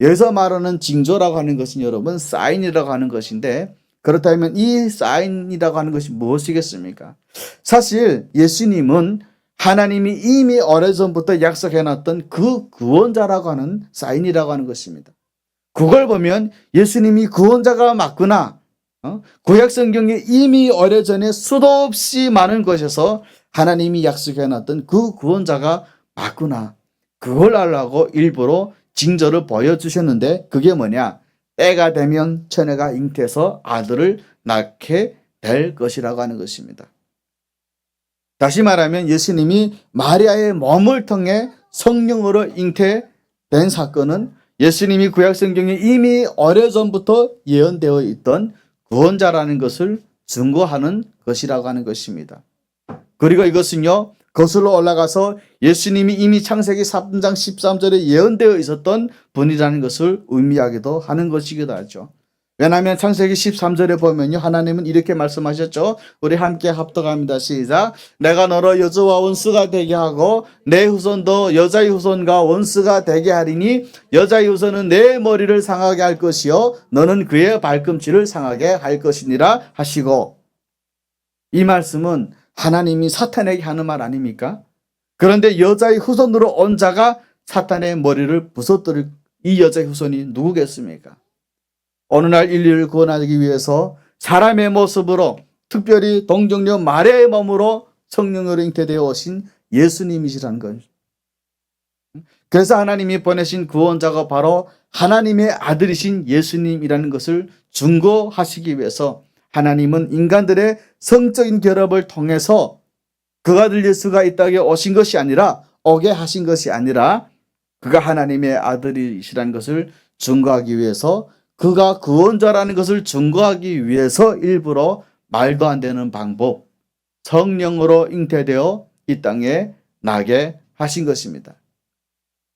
여기서 말하는 징조라고 하는 것은 여러분 사인이라고 하는 것인데, 그렇다면 이 사인이라고 하는 것이 무엇이겠습니까? 사실 예수님은 하나님이 이미 오래전부터 약속해놨던 그 구원자라고 하는 사인이라고 하는 것입니다. 그걸 보면 예수님이 구원자가 맞구나. 구약 성경에 이미 오래전에 수도 없이 많은 것에서 하나님이 약속해놨던 그 구원자가 맞구나. 그걸 알라고 일부러 징조를 보여주셨는데 그게 뭐냐? 때가 되면 처녀가 잉태해서 아들을 낳게 될 것이라고 하는 것입니다. 다시 말하면 예수님이 마리아의 몸을 통해 성령으로 잉태된 사건은 예수님이 구약 성경에 이미 오래전부터 예언되어 있던 구원자라는 것을 증거하는 것이라고 하는 것입니다. 그리고 이것은요, 거슬러 올라가서 예수님이 이미 창세기 3장 13절에 예언되어 있었던 분이라는 것을 의미하기도 하는 것이기도 하죠. 왜냐하면 창세기 13절에 보면요, 하나님은 이렇게 말씀하셨죠. 우리 함께 합독합니다. 시작. 내가 너로 여자와 원수가 되게 하고 내 후손도 여자의 후손과 원수가 되게 하리니 여자의 후손은 내 머리를 상하게 할 것이요 너는 그의 발꿈치를 상하게 할 것이니라 하시고, 이 말씀은 하나님이 사탄에게 하는 말 아닙니까? 그런데 여자의 후손으로 온 자가 사탄의 머리를 부서뜨릴 이 여자의 후손이 누구겠습니까? 어느 날 인류를 구원하기 위해서 사람의 모습으로 특별히 동정녀 마리아의 몸으로 성령으로 잉태되어 오신 예수님이시라는 것. 그래서 하나님이 보내신 구원자가 바로 하나님의 아들이신 예수님이라는 것을 증거하시기 위해서 하나님은 인간들의 성적인 결합을 통해서 그 아들 예수가 이 땅에 오신 것이 아니라, 오게 하신 것이 아니라 그가 하나님의 아들이시라는 것을 증거하기 위해서, 그가 구원자라는 것을 증거하기 위해서 일부러 말도 안 되는 방법, 성령으로 잉태되어 이 땅에 나게 하신 것입니다.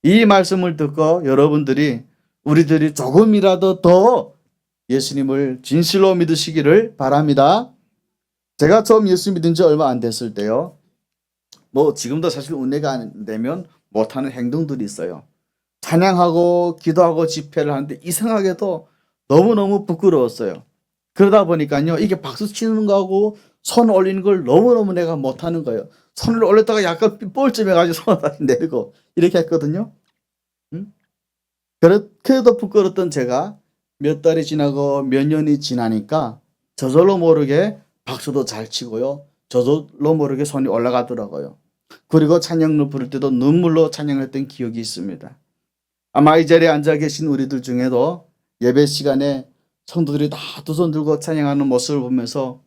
이 말씀을 듣고 여러분들이, 우리들이 조금이라도 더 예수님을 진실로 믿으시기를 바랍니다. 제가 처음 예수 믿은 지 얼마 안 됐을 때요, 지금도 사실 은혜가 안 되면 못하는 행동들이 있어요. 찬양하고 기도하고 집회를 하는데 이상하게도 너무너무 부끄러웠어요. 그러다 보니까요, 이게 박수 치는 거하고 손 올리는 걸 너무너무 내가 못하는 거예요. 손을 올렸다가 약간 뻘쭘 해가지고 손을 다시 내리고 이렇게 했거든요. 그래도 부끄러웠던 제가 몇 달이 지나고 몇 년이 지나니까 저절로 모르게 박수도 잘 치고요, 저절로 모르게 손이 올라가더라고요. 그리고 찬양을 부를 때도 눈물로 찬양했던 기억이 있습니다. 아마 이 자리에 앉아 계신 우리들 중에도 예배 시간에 성도들이 다 두 손 들고 찬양하는 모습을 보면서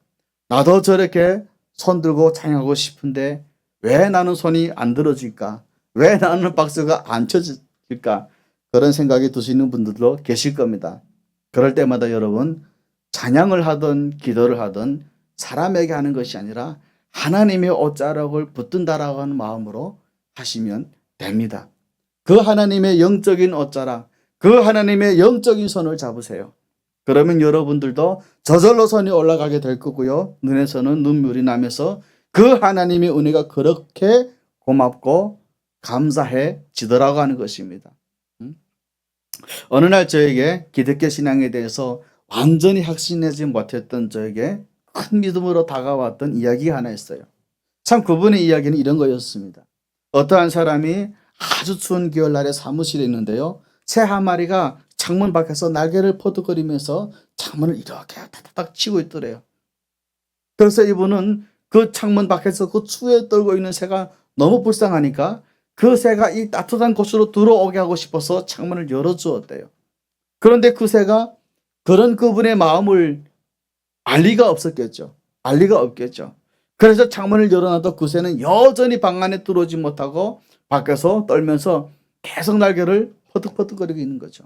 나도 저렇게 손 들고 찬양하고 싶은데 왜 나는 손이 안 들어질까? 왜 나는 박수가 안 쳐질까? 그런 생각이 드시는 분들도 계실 겁니다. 그럴 때마다 여러분, 찬양을 하든 기도를 하든 사람에게 하는 것이 아니라 하나님의 옷자락을 붙든다라고 하는 마음으로 하시면 됩니다. 그 하나님의 영적인 옷자락, 그 하나님의 영적인 손을 잡으세요. 그러면 여러분들도 저절로 손이 올라가게 될 거고요, 눈에서는 눈물이 나면서 그 하나님의 은혜가 그렇게 고맙고 감사해지더라고 하는 것입니다. 어느 날 저에게 기독교 신앙에 대해서 완전히 확신하지 못했던 저에게 큰 믿음으로 다가왔던 이야기가 하나 있어요. 참 그분의 이야기는 이런 거였습니다. 어떠한 사람이 아주 추운 겨울날에 사무실에 있는데요, 새 한 마리가 창문 밖에서 날개를 퍼득거리면서 창문을 이렇게 타닥타닥 치고 있더래요. 그래서 이분은 그 창문 밖에서 그 추위에 떨고 있는 새가 너무 불쌍하니까 그 새가 이 따뜻한 곳으로 들어오게 하고 싶어서 창문을 열어주었대요. 그런데 그 새가 그런 그분의 마음을 알 리가 없었겠죠. 알 리가 없겠죠. 그래서 창문을 열어놔도 그 새는 여전히 방 안에 들어오지 못하고 밖에서 떨면서 계속 날개를 퍼득퍼득거리고 있는 거죠.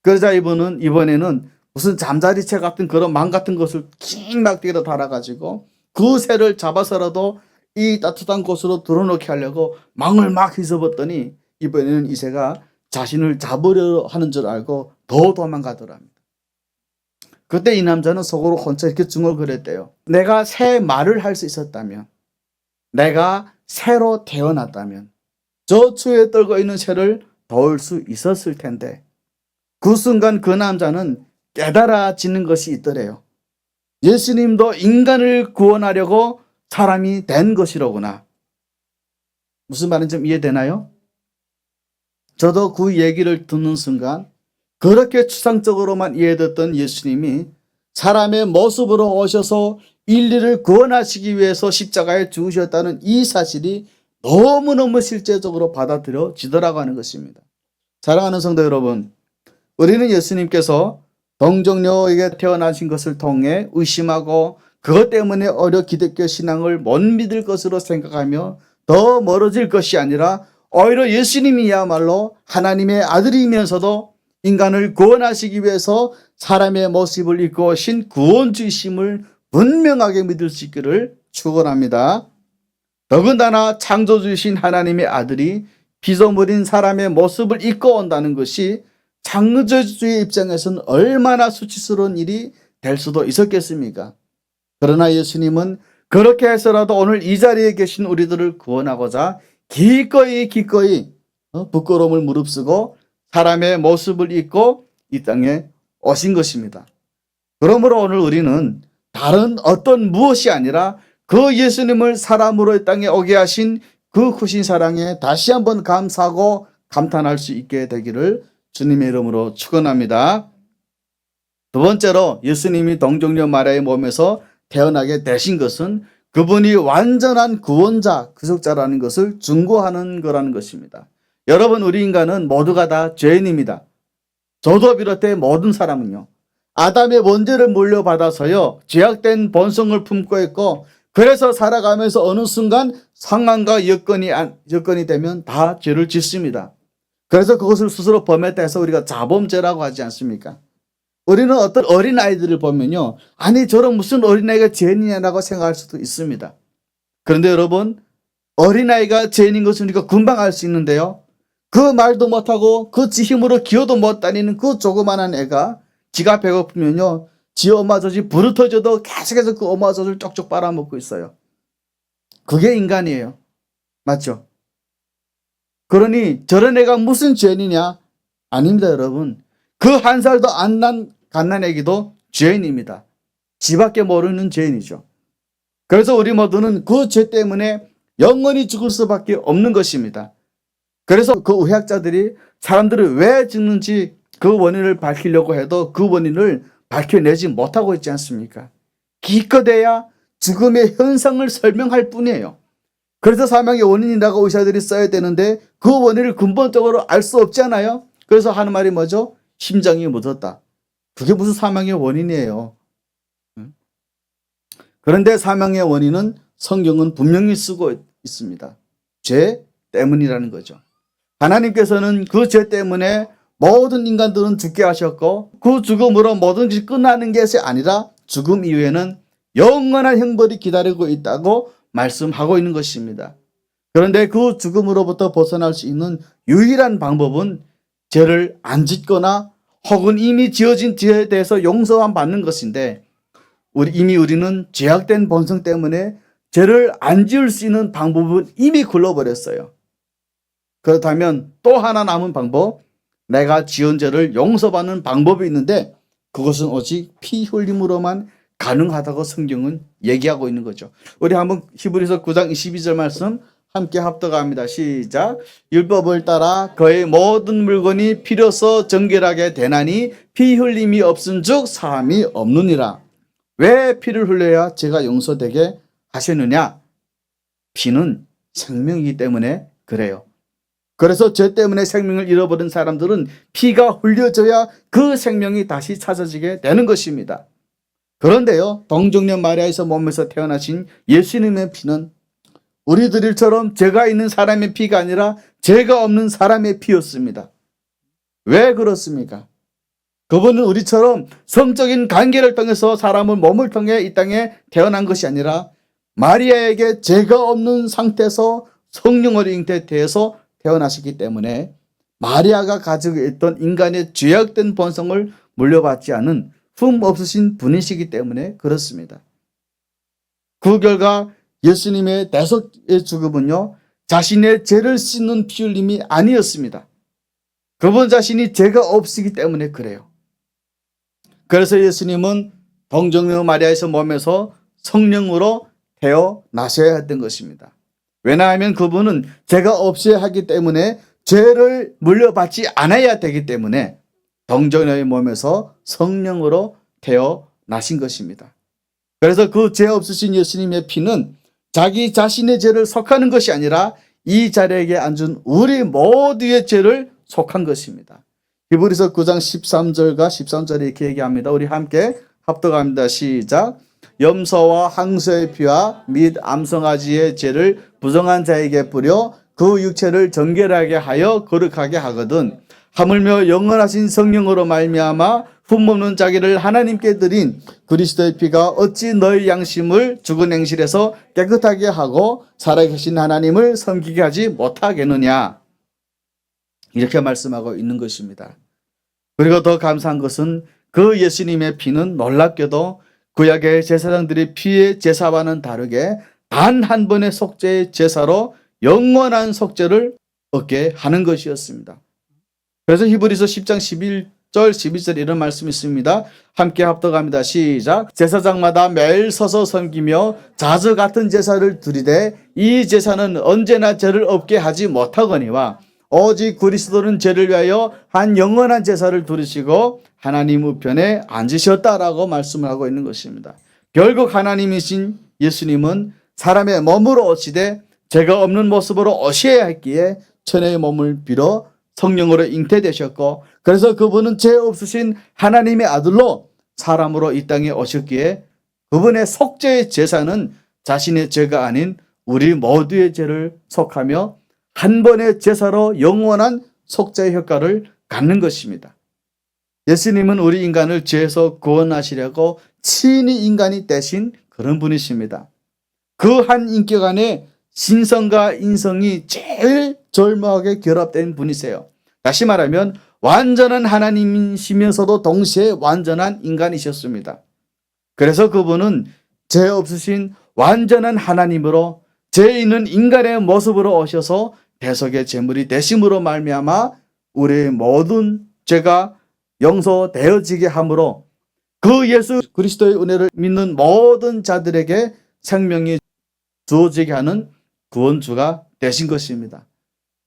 그러자 이번에는 무슨 잠자리채 같은 그런 망 같은 것을 킹 낙대기로 달아가지고 그 새를 잡아서라도 이 따뜻한 곳으로 들어놓게 하려고 망을 막 휘저었더니 이번에는 이 새가 자신을 잡으려 하는 줄 알고 더 도망가더랍니다. 그때 이 남자는 속으로 혼자 이렇게 중얼거렸대요. 내가 새 말을 할 수 있었다면, 내가 새로 태어났다면 저 추위에 떨고 있는 새를 도울 수 있었을 텐데, 그 순간 그 남자는 깨달아지는 것이 있더래요. 예수님도 인간을 구원하려고 사람이 된 것이로구나. 무슨 말인지 좀 이해되나요? 저도 그 얘기를 듣는 순간 그렇게 추상적으로만 이해됐던 예수님이 사람의 모습으로 오셔서 인류를 구원하시기 위해서 십자가에 죽으셨다는 이 사실이 너무너무 실제적으로 받아들여지더라고 하는 것입니다. 사랑하는 성도 여러분, 우리는 예수님께서 동정녀에게 태어나신 것을 통해 의심하고 그것 때문에 오히려 기독교 신앙을 못 믿을 것으로 생각하며 더 멀어질 것이 아니라 오히려 예수님이야말로 하나님의 아들이면서도 인간을 구원하시기 위해서 사람의 모습을 입고 오신 구원주이심을 분명하게 믿을 수 있기를 축원합니다. 더군다나 창조주이신 하나님의 아들이 피조물인 사람의 모습을 입고 온다는 것이 창조주의 입장에서는 얼마나 수치스러운 일이 될 수도 있었겠습니까? 그러나 예수님은 그렇게 해서라도 오늘 이 자리에 계신 우리들을 구원하고자 기꺼이 부끄러움을 무릅쓰고 사람의 모습을 입고 이 땅에 오신 것입니다. 그러므로 오늘 우리는 다른 어떤 무엇이 아니라 그 예수님을 사람으로 이 땅에 오게 하신 그 크신 사랑에 다시 한번 감사하고 감탄할 수 있게 되기를 주님의 이름으로 축원합니다. 두 번째로 예수님이 동정녀 마리아의 몸에서 태어나게 되신 것은 그분이 완전한 구원자, 구속자라는 것을 증거하는 거라는 것입니다. 여러분, 우리 인간은 모두가 다 죄인입니다. 저도 비롯해 모든 사람은요. 아담의 원죄를 물려받아서요. 죄악된 본성을 품고 있고 그래서 살아가면서 어느 순간 상황과 여건이 되면 다 죄를 짓습니다. 그래서 그것을 스스로 범했다 해서 우리가 자범죄라고 하지 않습니까? 우리는 어떤 어린아이들을 보면요. 아니 저런 무슨 어린아이가 죄인이냐라고 생각할 수도 있습니다. 그런데 여러분 어린아이가 죄인인 것은 우리가 금방 알 수 있는데요. 그 말도 못하고 그 지 힘으로 기어도 못 다니는 그 조그만한 애가 지가 배고프면요. 지 엄마 젖이 부르터져도 계속해서 그 엄마 젖을 쪽쪽 빨아먹고 있어요. 그게 인간이에요. 맞죠? 그러니 저런 애가 무슨 죄인이냐? 아닙니다, 여러분. 그 한 살도 안 난 갓난애기도 죄인입니다. 지밖에 모르는 죄인이죠. 그래서 우리 모두는 그 죄 때문에 영원히 죽을 수밖에 없는 것입니다. 그래서 그 의학자들이 사람들을 왜 죽는지 그 원인을 밝히려고 해도 그 원인을 밝혀내지 못하고 있지 않습니까? 기껏해야 죽음의 현상을 설명할 뿐이에요. 그래서 사망의 원인이라고 의사들이 써야 되는데 그 원인을 근본적으로 알 수 없잖아요. 그래서 하는 말이 뭐죠? 심장이 멎었다. 그게 무슨 사망의 원인이에요. 그런데 사망의 원인은 성경은 분명히 쓰고 있습니다. 죄 때문이라는 거죠. 하나님께서는 그 죄 때문에 모든 인간들은 죽게 하셨고 그 죽음으로 모든 것이 끝나는 것이 아니라 죽음 이후에는 영원한 형벌이 기다리고 있다고 말씀하고 있는 것입니다. 그런데 그 죽음으로부터 벗어날 수 있는 유일한 방법은 죄를 안 짓거나 혹은 이미 지어진 죄에 대해서 용서만 받는 것인데 이미 우리는 죄악된 본성 때문에 죄를 안 지을 수 있는 방법은 이미 굴러버렸어요. 그렇다면 또 하나 남은 방법, 내가 지은 죄를 용서받는 방법이 있는데 그것은 오직 피 흘림으로만 가능하다고 성경은 얘기하고 있는 거죠. 우리 한번 히브리서 9장 22절 말씀 함께 합독합니다. 시작. 율법을 따라 그의 모든 물건이 피로써 정결하게 되나니 피 흘림이 없은즉 사함이 없느니라. 왜 피를 흘려야 죄가 용서되게 하시느냐? 피는 생명이기 때문에 그래요. 그래서 죄 때문에 생명을 잃어버린 사람들은 피가 흘려져야 그 생명이 다시 찾아지게 되는 것입니다. 그런데요, 동정녀 마리아에서 몸에서 태어나신 예수님의 피는 우리들처럼 죄가 있는 사람의 피가 아니라 죄가 없는 사람의 피였습니다. 왜 그렇습니까? 그분은 우리처럼 성적인 관계를 통해서 사람을 몸을 통해 이 땅에 태어난 것이 아니라 마리아에게 죄가 없는 상태에서 성령으로 잉태되어서 태어나시기 때문에 마리아가 가지고 있던 인간의 죄악된 본성을 물려받지 않은 흠 없으신 분이시기 때문에 그렇습니다. 그 결과 예수님의 대속의 죽음은요, 자신의 죄를 씻는 피 흘림이 아니었습니다. 그분 자신이 죄가 없으기 때문에 그래요. 그래서 예수님은 동정녀 마리아에서 몸에서 성령으로 태어나셔야 했던 것입니다. 왜냐하면 그분은 죄가 없어야 하기 때문에 죄를 물려받지 않아야 되기 때문에 동정녀의 몸에서 성령으로 태어나신 것입니다. 그래서 그 죄 없으신 예수님의 피는 자기 자신의 죄를 속하는 것이 아니라 이 자리에 앉은 우리 모두의 죄를 속한 것입니다. 히브리서 9장 13절과 13절에 이렇게 얘기합니다. 우리 함께 합독합니다. 시작. 염소와 항소의 피와 및 암송아지의 죄를 부정한 자에게 뿌려 그 육체를 정결하게 하여 거룩하게 하거든. 하물며 영원하신 성령으로 말미암아 흠없는 자기를 하나님께 드린 그리스도의 피가 어찌 너희 양심을 죽은 행실에서 깨끗하게 하고 살아계신 하나님을 섬기게 하지 못하겠느냐. 이렇게 말씀하고 있는 것입니다. 그리고 더 감사한 것은 그 예수님의 피는 놀랍게도 구약의 제사장들의 피의 제사와는 다르게 단 한 번의 속죄의 제사로 영원한 속죄를 얻게 하는 것이었습니다. 그래서 히브리서 10장 11절 12절 이런 말씀이 있습니다. 함께 합독합니다. 시작. 제사장마다 매일 서서 섬기며 자저 같은 제사를 드리되 이 제사는 언제나 죄를 없게 하지 못하거니와 오직 그리스도는 죄를 위하여 한 영원한 제사를 드리시고 하나님 우편에 앉으셨다라고 말씀을 하고 있는 것입니다. 결국 하나님이신 예수님은 사람의 몸으로 오시되 죄가 없는 모습으로 오셔야 했기에 천의 몸을 빌어 성령으로 잉태되셨고, 그래서 그분은 죄 없으신 하나님의 아들로 사람으로 이 땅에 오셨기에 그분의 속죄의 제사는 자신의 죄가 아닌 우리 모두의 죄를 속하며 한 번의 제사로 영원한 속죄의 효과를 갖는 것입니다. 예수님은 우리 인간을 죄에서 구원하시려고 친히 인간이 되신 그런 분이십니다. 그 한 인격 안에 신성과 인성이 제일 절묘하게 결합된 분이세요. 다시 말하면 완전한 하나님이시면서도 동시에 완전한 인간이셨습니다. 그래서 그분은 죄 없으신 완전한 하나님으로 죄 있는 인간의 모습으로 오셔서 대속의 제물이 되심으로 말미암아 우리의 모든 죄가 용서되어지게 함으로 그 예수 그리스도의 은혜를 믿는 모든 자들에게 생명이 주어지게 하는 구원주가 되신 것입니다.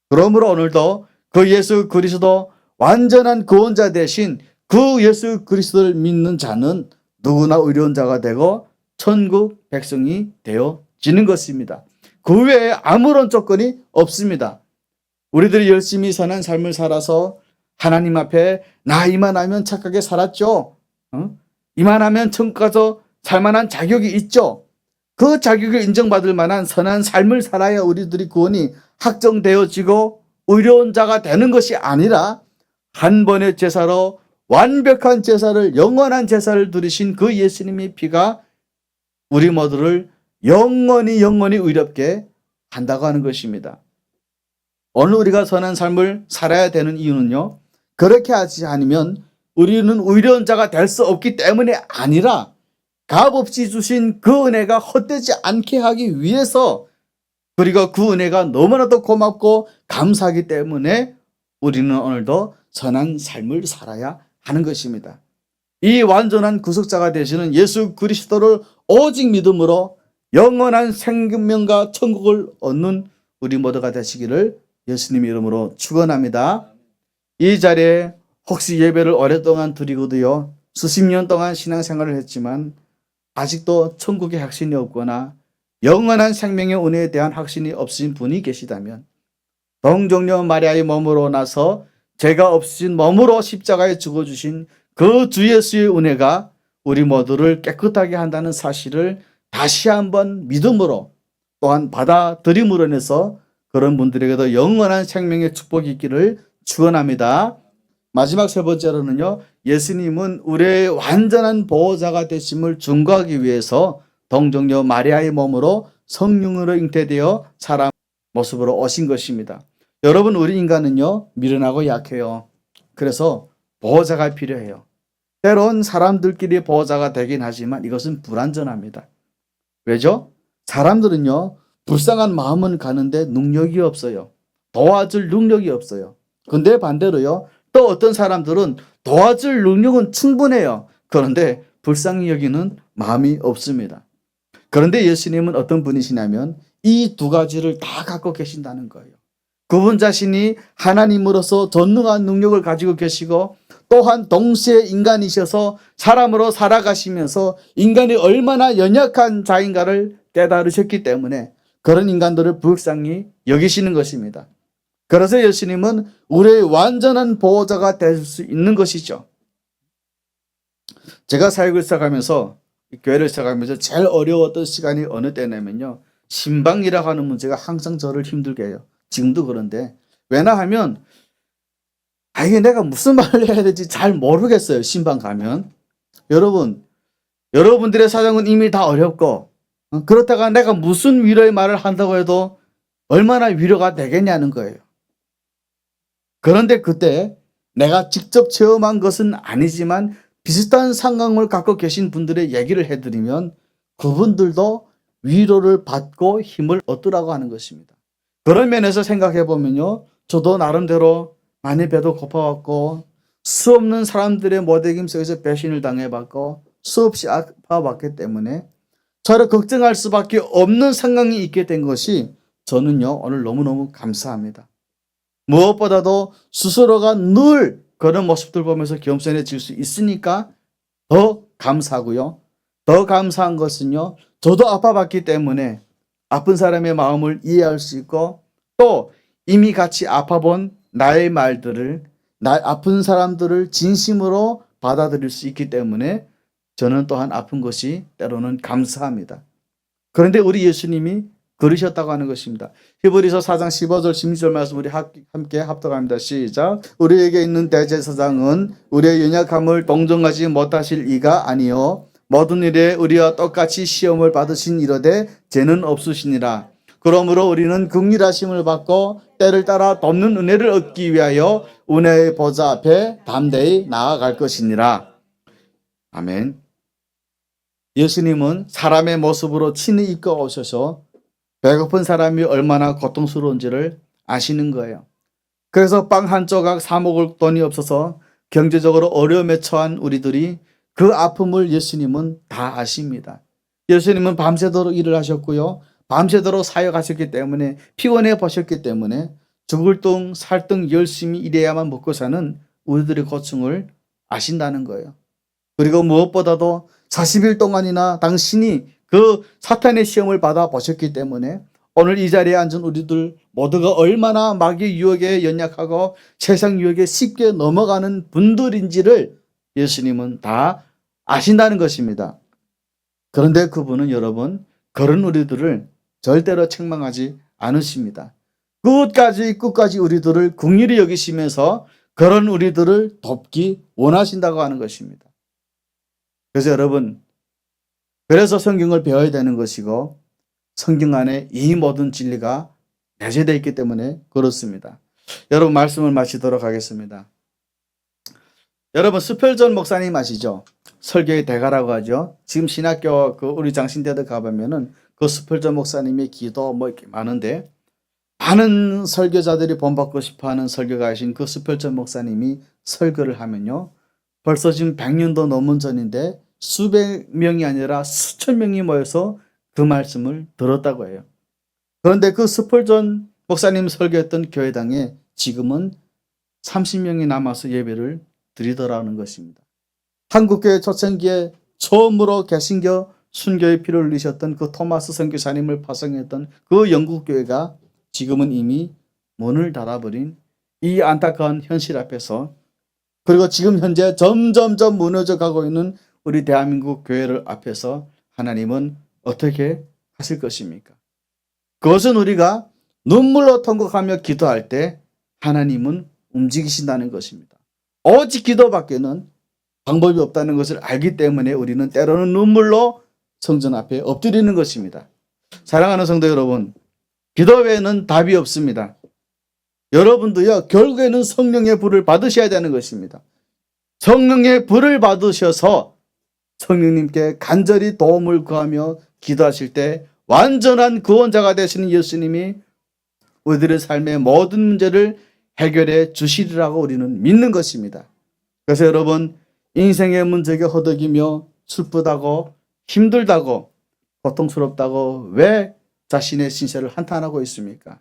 그러므로 오늘도 그 예수 그리스도 완전한 구원자 대신 그 예수 그리스도를 믿는 자는 누구나 의로운 자가 되고 천국 백성이 되어지는 것입니다. 그 외에 아무런 조건이 없습니다. 우리들이 열심히 선한 삶을 살아서 하나님 앞에 나 이만하면 착하게 살았죠. 이만하면 천국 가서 살만한 자격이 있죠. 그 자격을 인정받을 만한 선한 삶을 살아야 우리들이 구원이 확정되어지고 의로운 자가 되는 것이 아니라 한 번의 제사로 완벽한 제사를, 영원한 제사를 누리신 그 예수님의 피가 우리 모두를 영원히 의롭게 한다고 하는 것입니다. 오늘 우리가 선한 삶을 살아야 되는 이유는요, 그렇게 하지 않으면 우리는 의로운 자가 될 수 없기 때문에 아니라 값없이 주신 그 은혜가 헛되지 않게 하기 위해서, 그리고 그 은혜가 너무나도 고맙고 감사하기 때문에 우리는 오늘도 선한 삶을 살아야 하는 것입니다. 이 완전한 구속자가 되시는 예수 그리스도를 오직 믿음으로 영원한 생명과 천국을 얻는 우리 모두가 되시기를 예수님 이름으로 축원합니다. 이 자리에 혹시 예배를 오랫동안 드리고도요, 수십 년 동안 신앙생활을 했지만 아직도 천국의 확신이 없거나 영원한 생명의 은혜에 대한 확신이 없으신 분이 계시다면 동정녀 마리아의 몸으로 나서 죄가 없으신 몸으로 십자가에 죽어주신 그 주 예수의 은혜가 우리 모두를 깨끗하게 한다는 사실을 다시 한번 믿음으로 또한 받아들임으로 인해서 그런 분들에게도 영원한 생명의 축복이 있기를 축원합니다. 마지막 세 번째로는요, 예수님은 우리의 완전한 보호자가 되심을 증거하기 위해서 동정녀 마리아의 몸으로 성령으로 잉태되어 사람 모습으로 오신 것입니다. 여러분, 우리 인간은요, 미련하고 약해요. 그래서 보호자가 필요해요. 때론 사람들끼리 보호자가 되긴 하지만 이것은 불완전합니다. 왜죠? 사람들은요, 불쌍한 마음은 가는데 능력이 없어요. 도와줄 능력이 없어요. 근데 반대로요, 또 어떤 사람들은 도와줄 능력은 충분해요. 그런데 불쌍히 여기는 마음이 없습니다. 그런데 예수님은 어떤 분이시냐면 이 두 가지를 다 갖고 계신다는 거예요. 그분 자신이 하나님으로서 전능한 능력을 가지고 계시고 또한 동시에 인간이셔서 사람으로 살아가시면서 인간이 얼마나 연약한 자인가를 깨달으셨기 때문에 그런 인간들을 불쌍히 여기시는 것입니다. 그래서 예수님은 우리의 완전한 보호자가 될 수 있는 것이죠. 제가 사역을 시작하면서, 교회를 시작하면서 제일 어려웠던 시간이 어느 때냐면요, 신방이라고 하는 문제가 항상 저를 힘들게 해요. 지금도 그런데. 왜냐 하면 이게 내가 무슨 말을 해야 될지 잘 모르겠어요. 신방 가면. 여러분들의 사정은 이미 다 어렵고, 그렇다가 내가 무슨 위로의 말을 한다고 해도 얼마나 위로가 되겠냐는 거예요. 그런데 그때 내가 직접 체험한 것은 아니지만 비슷한 상황을 갖고 계신 분들의 얘기를 해드리면 그분들도 위로를 받고 힘을 얻더라고 하는 것입니다. 그런 면에서 생각해 보면요, 저도 나름대로 많이 배도 고파왔고 수없는 사람들의 모독임 속에서 배신을 당해봤고 수없이 아파왔기 때문에 저를 걱정할 수밖에 없는 상황이 있게 된 것이 저는요, 오늘 너무너무 감사합니다. 무엇보다도 스스로가 늘 그런 모습들 보면서 겸손해질 수 있으니까 더 감사하고요. 더 감사한 것은요, 저도 아파봤기 때문에 아픈 사람의 마음을 이해할 수 있고, 또 이미 같이 아파본 나의 말들을, 나 아픈 사람들을 진심으로 받아들일 수 있기 때문에 저는 또한 아픈 것이 때로는 감사합니다. 그런데 우리 예수님이 그러셨다고 하는 것입니다. 히브리서 4장 15절 16절 말씀 우리 함께 합독합니다. 시작. 우리에게 있는 대제사장은 우리의 연약함을 동정하지 못하실 이가 아니요 모든 일에 우리와 똑같이 시험을 받으신 이러되 죄는 없으시니라. 그러므로 우리는 긍휼하심을 받고 때를 따라 돕는 은혜를 얻기 위하여 은혜의 보좌 앞에 담대히 나아갈 것이니라. 아멘. 예수님은 사람의 모습으로 친히 이끌어 오셔서 배고픈 사람이 얼마나 고통스러운지를 아시는 거예요. 그래서 빵 한 조각 사 먹을 돈이 없어서 경제적으로 어려움에 처한 우리들이 그 아픔을 예수님은 다 아십니다. 예수님은 밤새도록 일을 하셨고요. 밤새도록 사역하셨기 때문에 피곤해 보셨기 때문에 죽을 둥 살 둥 열심히 일해야만 먹고 사는 우리들의 고충을 아신다는 거예요. 그리고 무엇보다도 40일 동안이나 당신이 그 사탄의 시험을 받아 보셨기 때문에 오늘 이 자리에 앉은 우리들 모두가 얼마나 마귀의 유혹에 연약하고 세상 유혹에 쉽게 넘어가는 분들인지를 예수님은 다 아신다는 것입니다. 그런데 그분은 여러분 그런 우리들을 절대로 책망하지 않으십니다. 끝까지 우리들을 긍휼히 여기시면서 그런 우리들을 돕기 원하신다고 하는 것입니다. 그래서 여러분, 그래서 성경을 배워야 되는 것이고 성경 안에 이 모든 진리가 내재되어 있기 때문에 그렇습니다. 여러분 말씀을 마치도록 하겠습니다. 여러분 스펠전 목사님 아시죠? 설교의 대가라고 하죠. 지금 신학교 우리 장신대들 가보면은 그 스펠전 목사님의 기도 이렇게 많은데 많은 설교자들이 본받고 싶어하는 설교가이신 그 스펠전 목사님이 설교를 하면요. 벌써 지금 100년도 넘은 전인데 수백 명이 아니라 수천 명이 모여서 그 말씀을 들었다고 해요. 그런데 그 스펠전 목사님 설교했던 교회당에 지금은 30명이 남아서 예배를 드리더라는 것입니다. 한국교회 초창기에 처음으로 개신교 순교의 피를 흘리셨던 그 토마스 선교사님을 파송했던 그 영국교회가 지금은 이미 문을 닫아버린 이 안타까운 현실 앞에서 그리고 지금 현재 점점점 무너져 가고 있는 우리 대한민국 교회를 앞에서 하나님은 어떻게 하실 것입니까? 그것은 우리가 눈물로 통곡하며 기도할 때 하나님은 움직이신다는 것입니다. 오직 기도밖에는 방법이 없다는 것을 알기 때문에 우리는 때로는 눈물로 성전 앞에 엎드리는 것입니다. 사랑하는 성도 여러분, 기도 외에는 답이 없습니다. 여러분도요, 결국에는 성령의 불을 받으셔야 되는 것입니다. 성령의 불을 받으셔서 성령님께 간절히 도움을 구하며 기도하실 때 완전한 구원자가 되시는 예수님이 우리들의 삶의 모든 문제를 해결해 주시리라고 우리는 믿는 것입니다. 그래서 여러분, 인생의 문제가 허덕이며 슬프다고 힘들다고 고통스럽다고 왜 자신의 신세를 한탄하고 있습니까?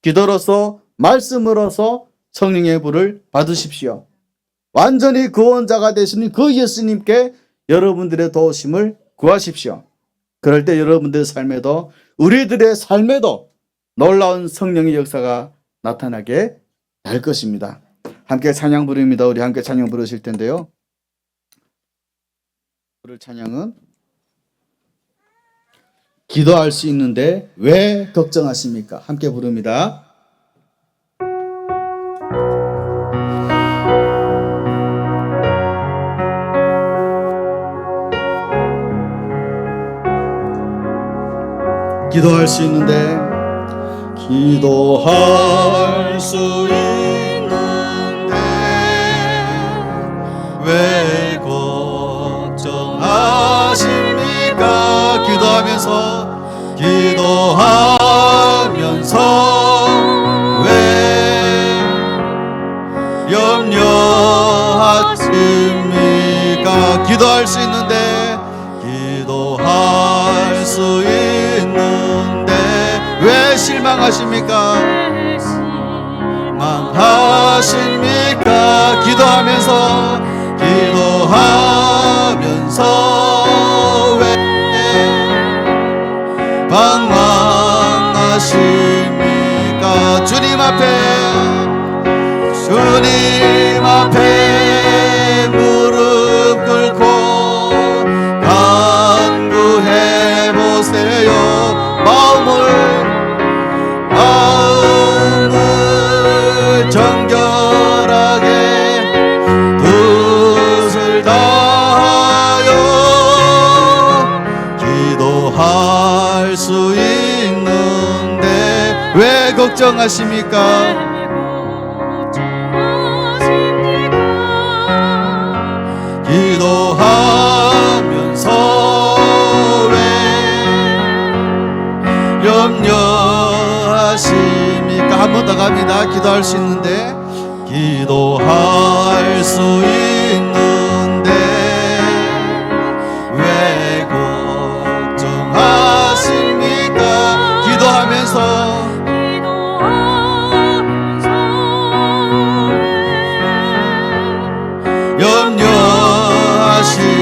기도로서 말씀으로서 성령의 불을 받으십시오. 완전히 구원자가 되시는 그 예수님께 여러분들의 도우심을 구하십시오. 그럴 때 여러분들의 삶에도 우리들의 삶에도 놀라운 성령의 역사가 나타나게 될 것입니다. 함께 찬양 부릅니다. 우리 함께 찬양 부르실 텐데요. 부를 찬양은 기도할 수 있는데 왜 걱정하십니까? 함께 부릅니다. 기도할 수 있는데 기도할 수 있는데 왜 걱정하십니까? 기도하면서 왜 염려하십니까? 기도할 수 있는데 기도할 수 있는데 왜 실망하십니까? 망하십니까? 기도하면서 왜 방황하십니까? 주님 앞에 무릎 꿇고 간구해 보세요. 마음을 정결하게 뜻을 다하여 기도할 수 있는데 왜 걱정하십니까? 기도하면서 왜 염려하십니까? 한 번 더 갑니다. 기도할 수 있는데 기도할 수 있는데 왜 걱정하십니까? 기도하면서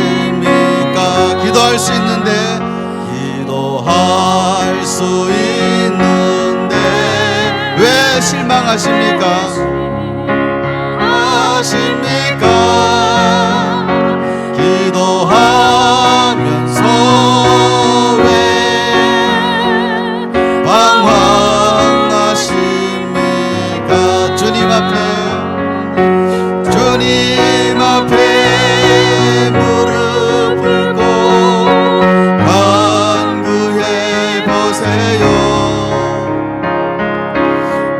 염려하십니까? 기도할 수 있는데 기도할 수 있는데 왜 실망하십니까? 기도하면서 왜 방황하십니까? 주님 앞에 무릎 꿇고 간구해 보세요.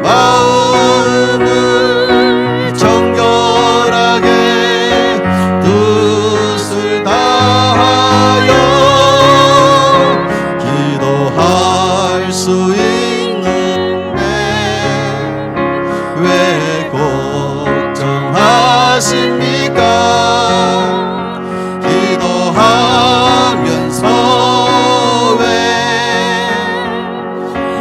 마음을 정결하게 뜻을 다하여 기도할 수 있는데 왜 걱정하십니까? 기도하면서 왜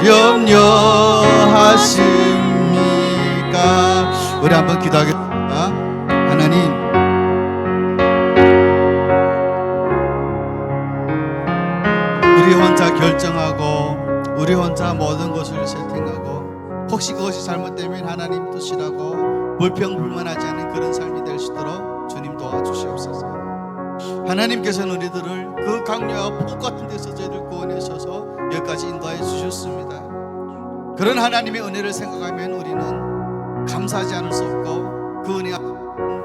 염려하십니까? 우리 한번 기도하겠습니다. 하나님, 우리 혼자 결정하고 우리 혼자 모든 것을 세팅하고 혹시 그것이 잘못되면 하나님 뜻이라고 불평불만하지 않은 그런 삶이 될 수 있도록 주님 도와주시옵소서. 하나님께서는 우리들을 그 강요와 폭 같은 데서 저희들 구원하셔서 여기까지 인도하여 주셨습니다. 그런 하나님의 은혜를 생각하면 우리는 감사하지 않을 수 없고 그 은혜 앞에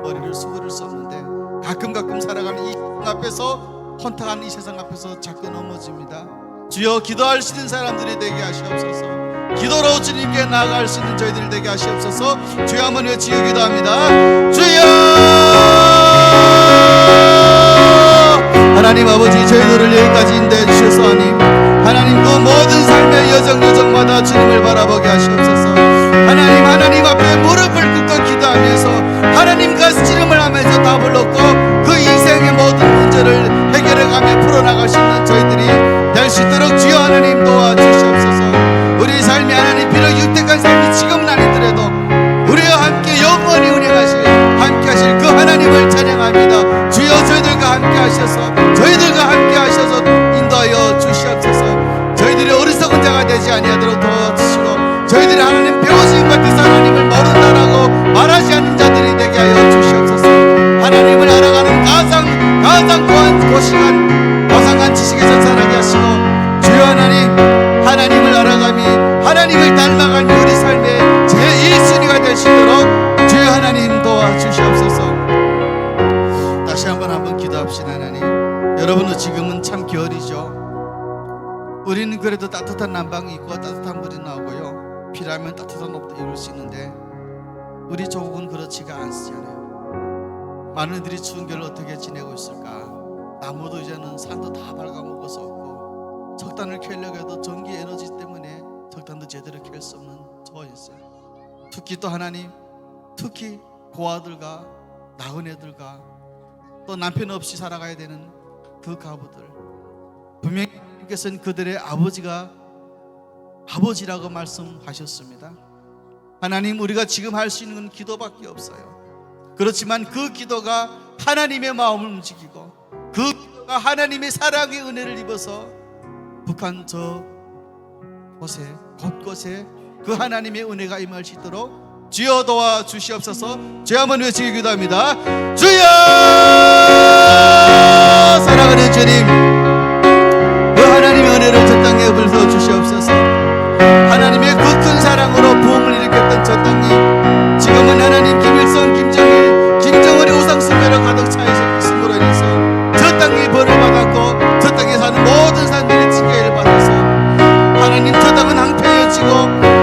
머리를 숙일 수 없는데 가끔 살아가는 이 세상 앞에서 혼탁한 이 세상 앞에서 자꾸 넘어집니다. 주여, 기도할 수 있는 사람들이 되게 하시옵소서. 기도로 주님께 나아갈 수 있는 저희들이 되게 하시옵소서. 주여 한번 외치고 기도합니다. 주여! 하나님 아버지, 저희들을 여기까지 인도해 주셔서 하나님 그 모든 삶의 여정마다 주님을 바라보게 하시옵소서. 하나님 앞에 무릎을 꿇고 기도하면서 하나님과 씨름을 하면서 답을 얻고 그 인생의 모든 문제를 해결해가며 풀어나갈 수 있는 저희들이 될 수 있도록 주여 하나님 도와주시옵소서. 우리 삶이 하나님 비록 육대한 삶이 지금은 아니더라도 우리와 함께 영원히 운행하실 함께 하실 그 하나님을 찬양합니다. 주여, 저희들과 함께 하셔서 저희들과 함께 하셔서 인도하여 주시옵소서. 저희들이 어리석은 자가 되지 아니하도록 도와주시고 저희들이 하나님 배우신 것 같아서 하나님을 모른다라고 말하지 않는 자들이 되게 하여 주시옵소서. 하나님을 알아가는 가장 고상한 지식에서 자라게 하시고 주여 하나님을 알아가며 하나님을 닮아가며 우리 삶의 제1순위가 될 수 있도록 주여 하나님 도와주시옵소서. 다시 한번 기도합시다. 하나님, 여러분은 지금은 참 겨울이죠. 우리는 그래도 따뜻한 난방이 있고 따뜻한 물이 나오고요, 필요하면 따뜻한 옷도 입을 수 있는데 우리 조국은 그렇지가 않잖아요. 많은 이들이 추운 겨울 어떻게 지내고 있을까? 나무도 이제는 산도 다 발가먹어서 없고 석탄을 캐려고 해도 전기 에너지 때문에 석탄도 제대로 캘 수 없는 처해 있어요. 특히 또 하나님, 특히 고아들과 나그네들과 또 남편 없이 살아가야 되는 그 가부들, 분명히 하나님께서는 그들의 아버지라고 말씀하셨습니다. 하나님, 우리가 지금 할 수 있는 건 기도밖에 없어요. 그렇지만 그 기도가 하나님의 마음을 움직이고 그 기도가 하나님의 사랑의 은혜를 입어서 북한 저 곳에 곳곳에 그 하나님의 은혜가 임할 수 있도록 주여 도와 주시옵소서. 주여 한번 외치기 기도합니다. 주여! 사랑하는 주님, 그 하나님의 은혜를 저 땅에 불러 주시옵소서. 하나님의 그 큰 사랑으로 부흥을 일으켰던 저 땅이 지금은 하나님 김일성, 김정일, 김정은의 우상 숭배로 가득 차 있음으로 인해서 저 땅이 벌을 받았고 저 땅에 사는 모든 사람들이 징계를 받아서 하나님 저 땅은 황폐해지고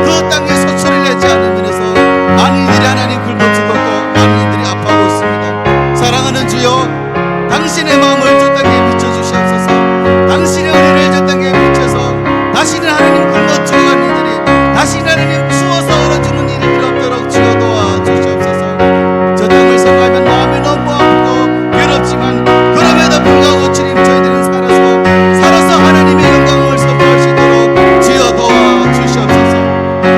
그 땅에 소출을 내지 않는 면에서 많은 이들이 하나님 굶어 죽었고 많은 이들이 아파하고 있습니다. 사랑하는 주여, 당신의 마음을 저 땅에 비춰주시옵소서. 당신의 은혜를 저 땅에 비춰서 다시는 하나님 굶어 죽어가는 이들이 다시는 하나님 추워서 얼어주는 일이 없도록 주여 도와주시옵소서. 저 땅을 생각하면 마음이 너무 아프고 괴롭지만 그럼에도 불구하고 주님 저희들은 살아서 하나님의 영광을 선포할 수 있도록 주여 도와주시옵소서.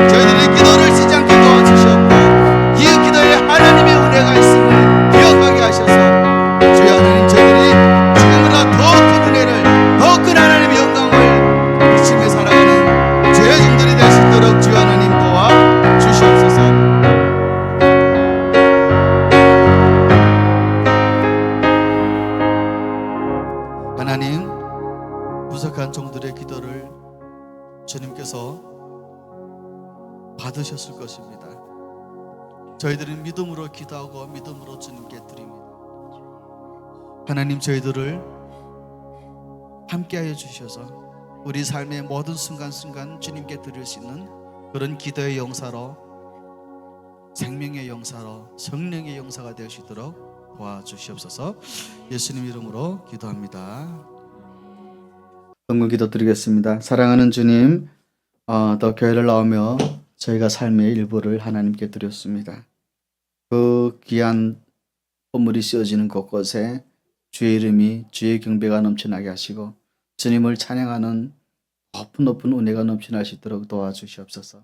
저희들의 기도를 쉬지 않게 도와주시옵고 이 기도에 하나님의 은혜가 있음을 기억하게 하셔서 주여 하나님 저희들이 지금보다 더 큰 은혜를 더 큰 하나님의 영광을 비치며 살아가는 죄의 종들이 될 수 있도록 주여 하나님 도와주시옵소서. 하나님, 부족한 종들의 기도를 주님께서 받으셨을 것입니다. 저희들은 믿음으로 기도하고 믿음으로 주님께 드립니다. 하나님, 저희들을 함께하여 주셔서 우리 삶의 모든 순간순간 주님께 드릴 수 있는 그런 기도의 영사로, 생명의 영사로, 성령의 영사가 될 수 있도록 도와주시옵소서. 예수님 이름으로 기도합니다. 성금 기도 드리겠습니다. 사랑하는 주님, 또 교회를 나오며 저희가 삶의 일부를 하나님께 드렸습니다. 그 귀한 선물이 씌워지는 곳곳에 주의 이름이, 주의 경배가 넘쳐나게 하시고 주님을 찬양하는 높은 은혜가 넘쳐날 수 있도록 도와주시옵소서.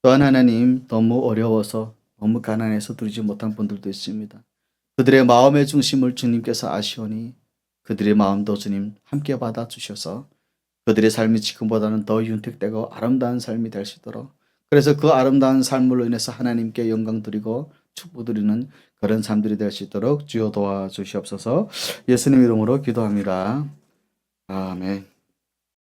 또한 하나님, 너무 어려워서 너무 가난해서 드리지 못한 분들도 있습니다. 그들의 마음의 중심을 주님께서 아시오니 그들의 마음도 주님 함께 받아주셔서 그들의 삶이 지금보다는 더 윤택되고 아름다운 삶이 될 수 있도록, 그래서 그 아름다운 삶으로 인해서 하나님께 영광 드리고 축복 드리는 그런 삶들이 될 수 있도록 주여 도와주시옵소서. 예수님 이름으로 기도합니다. 아멘.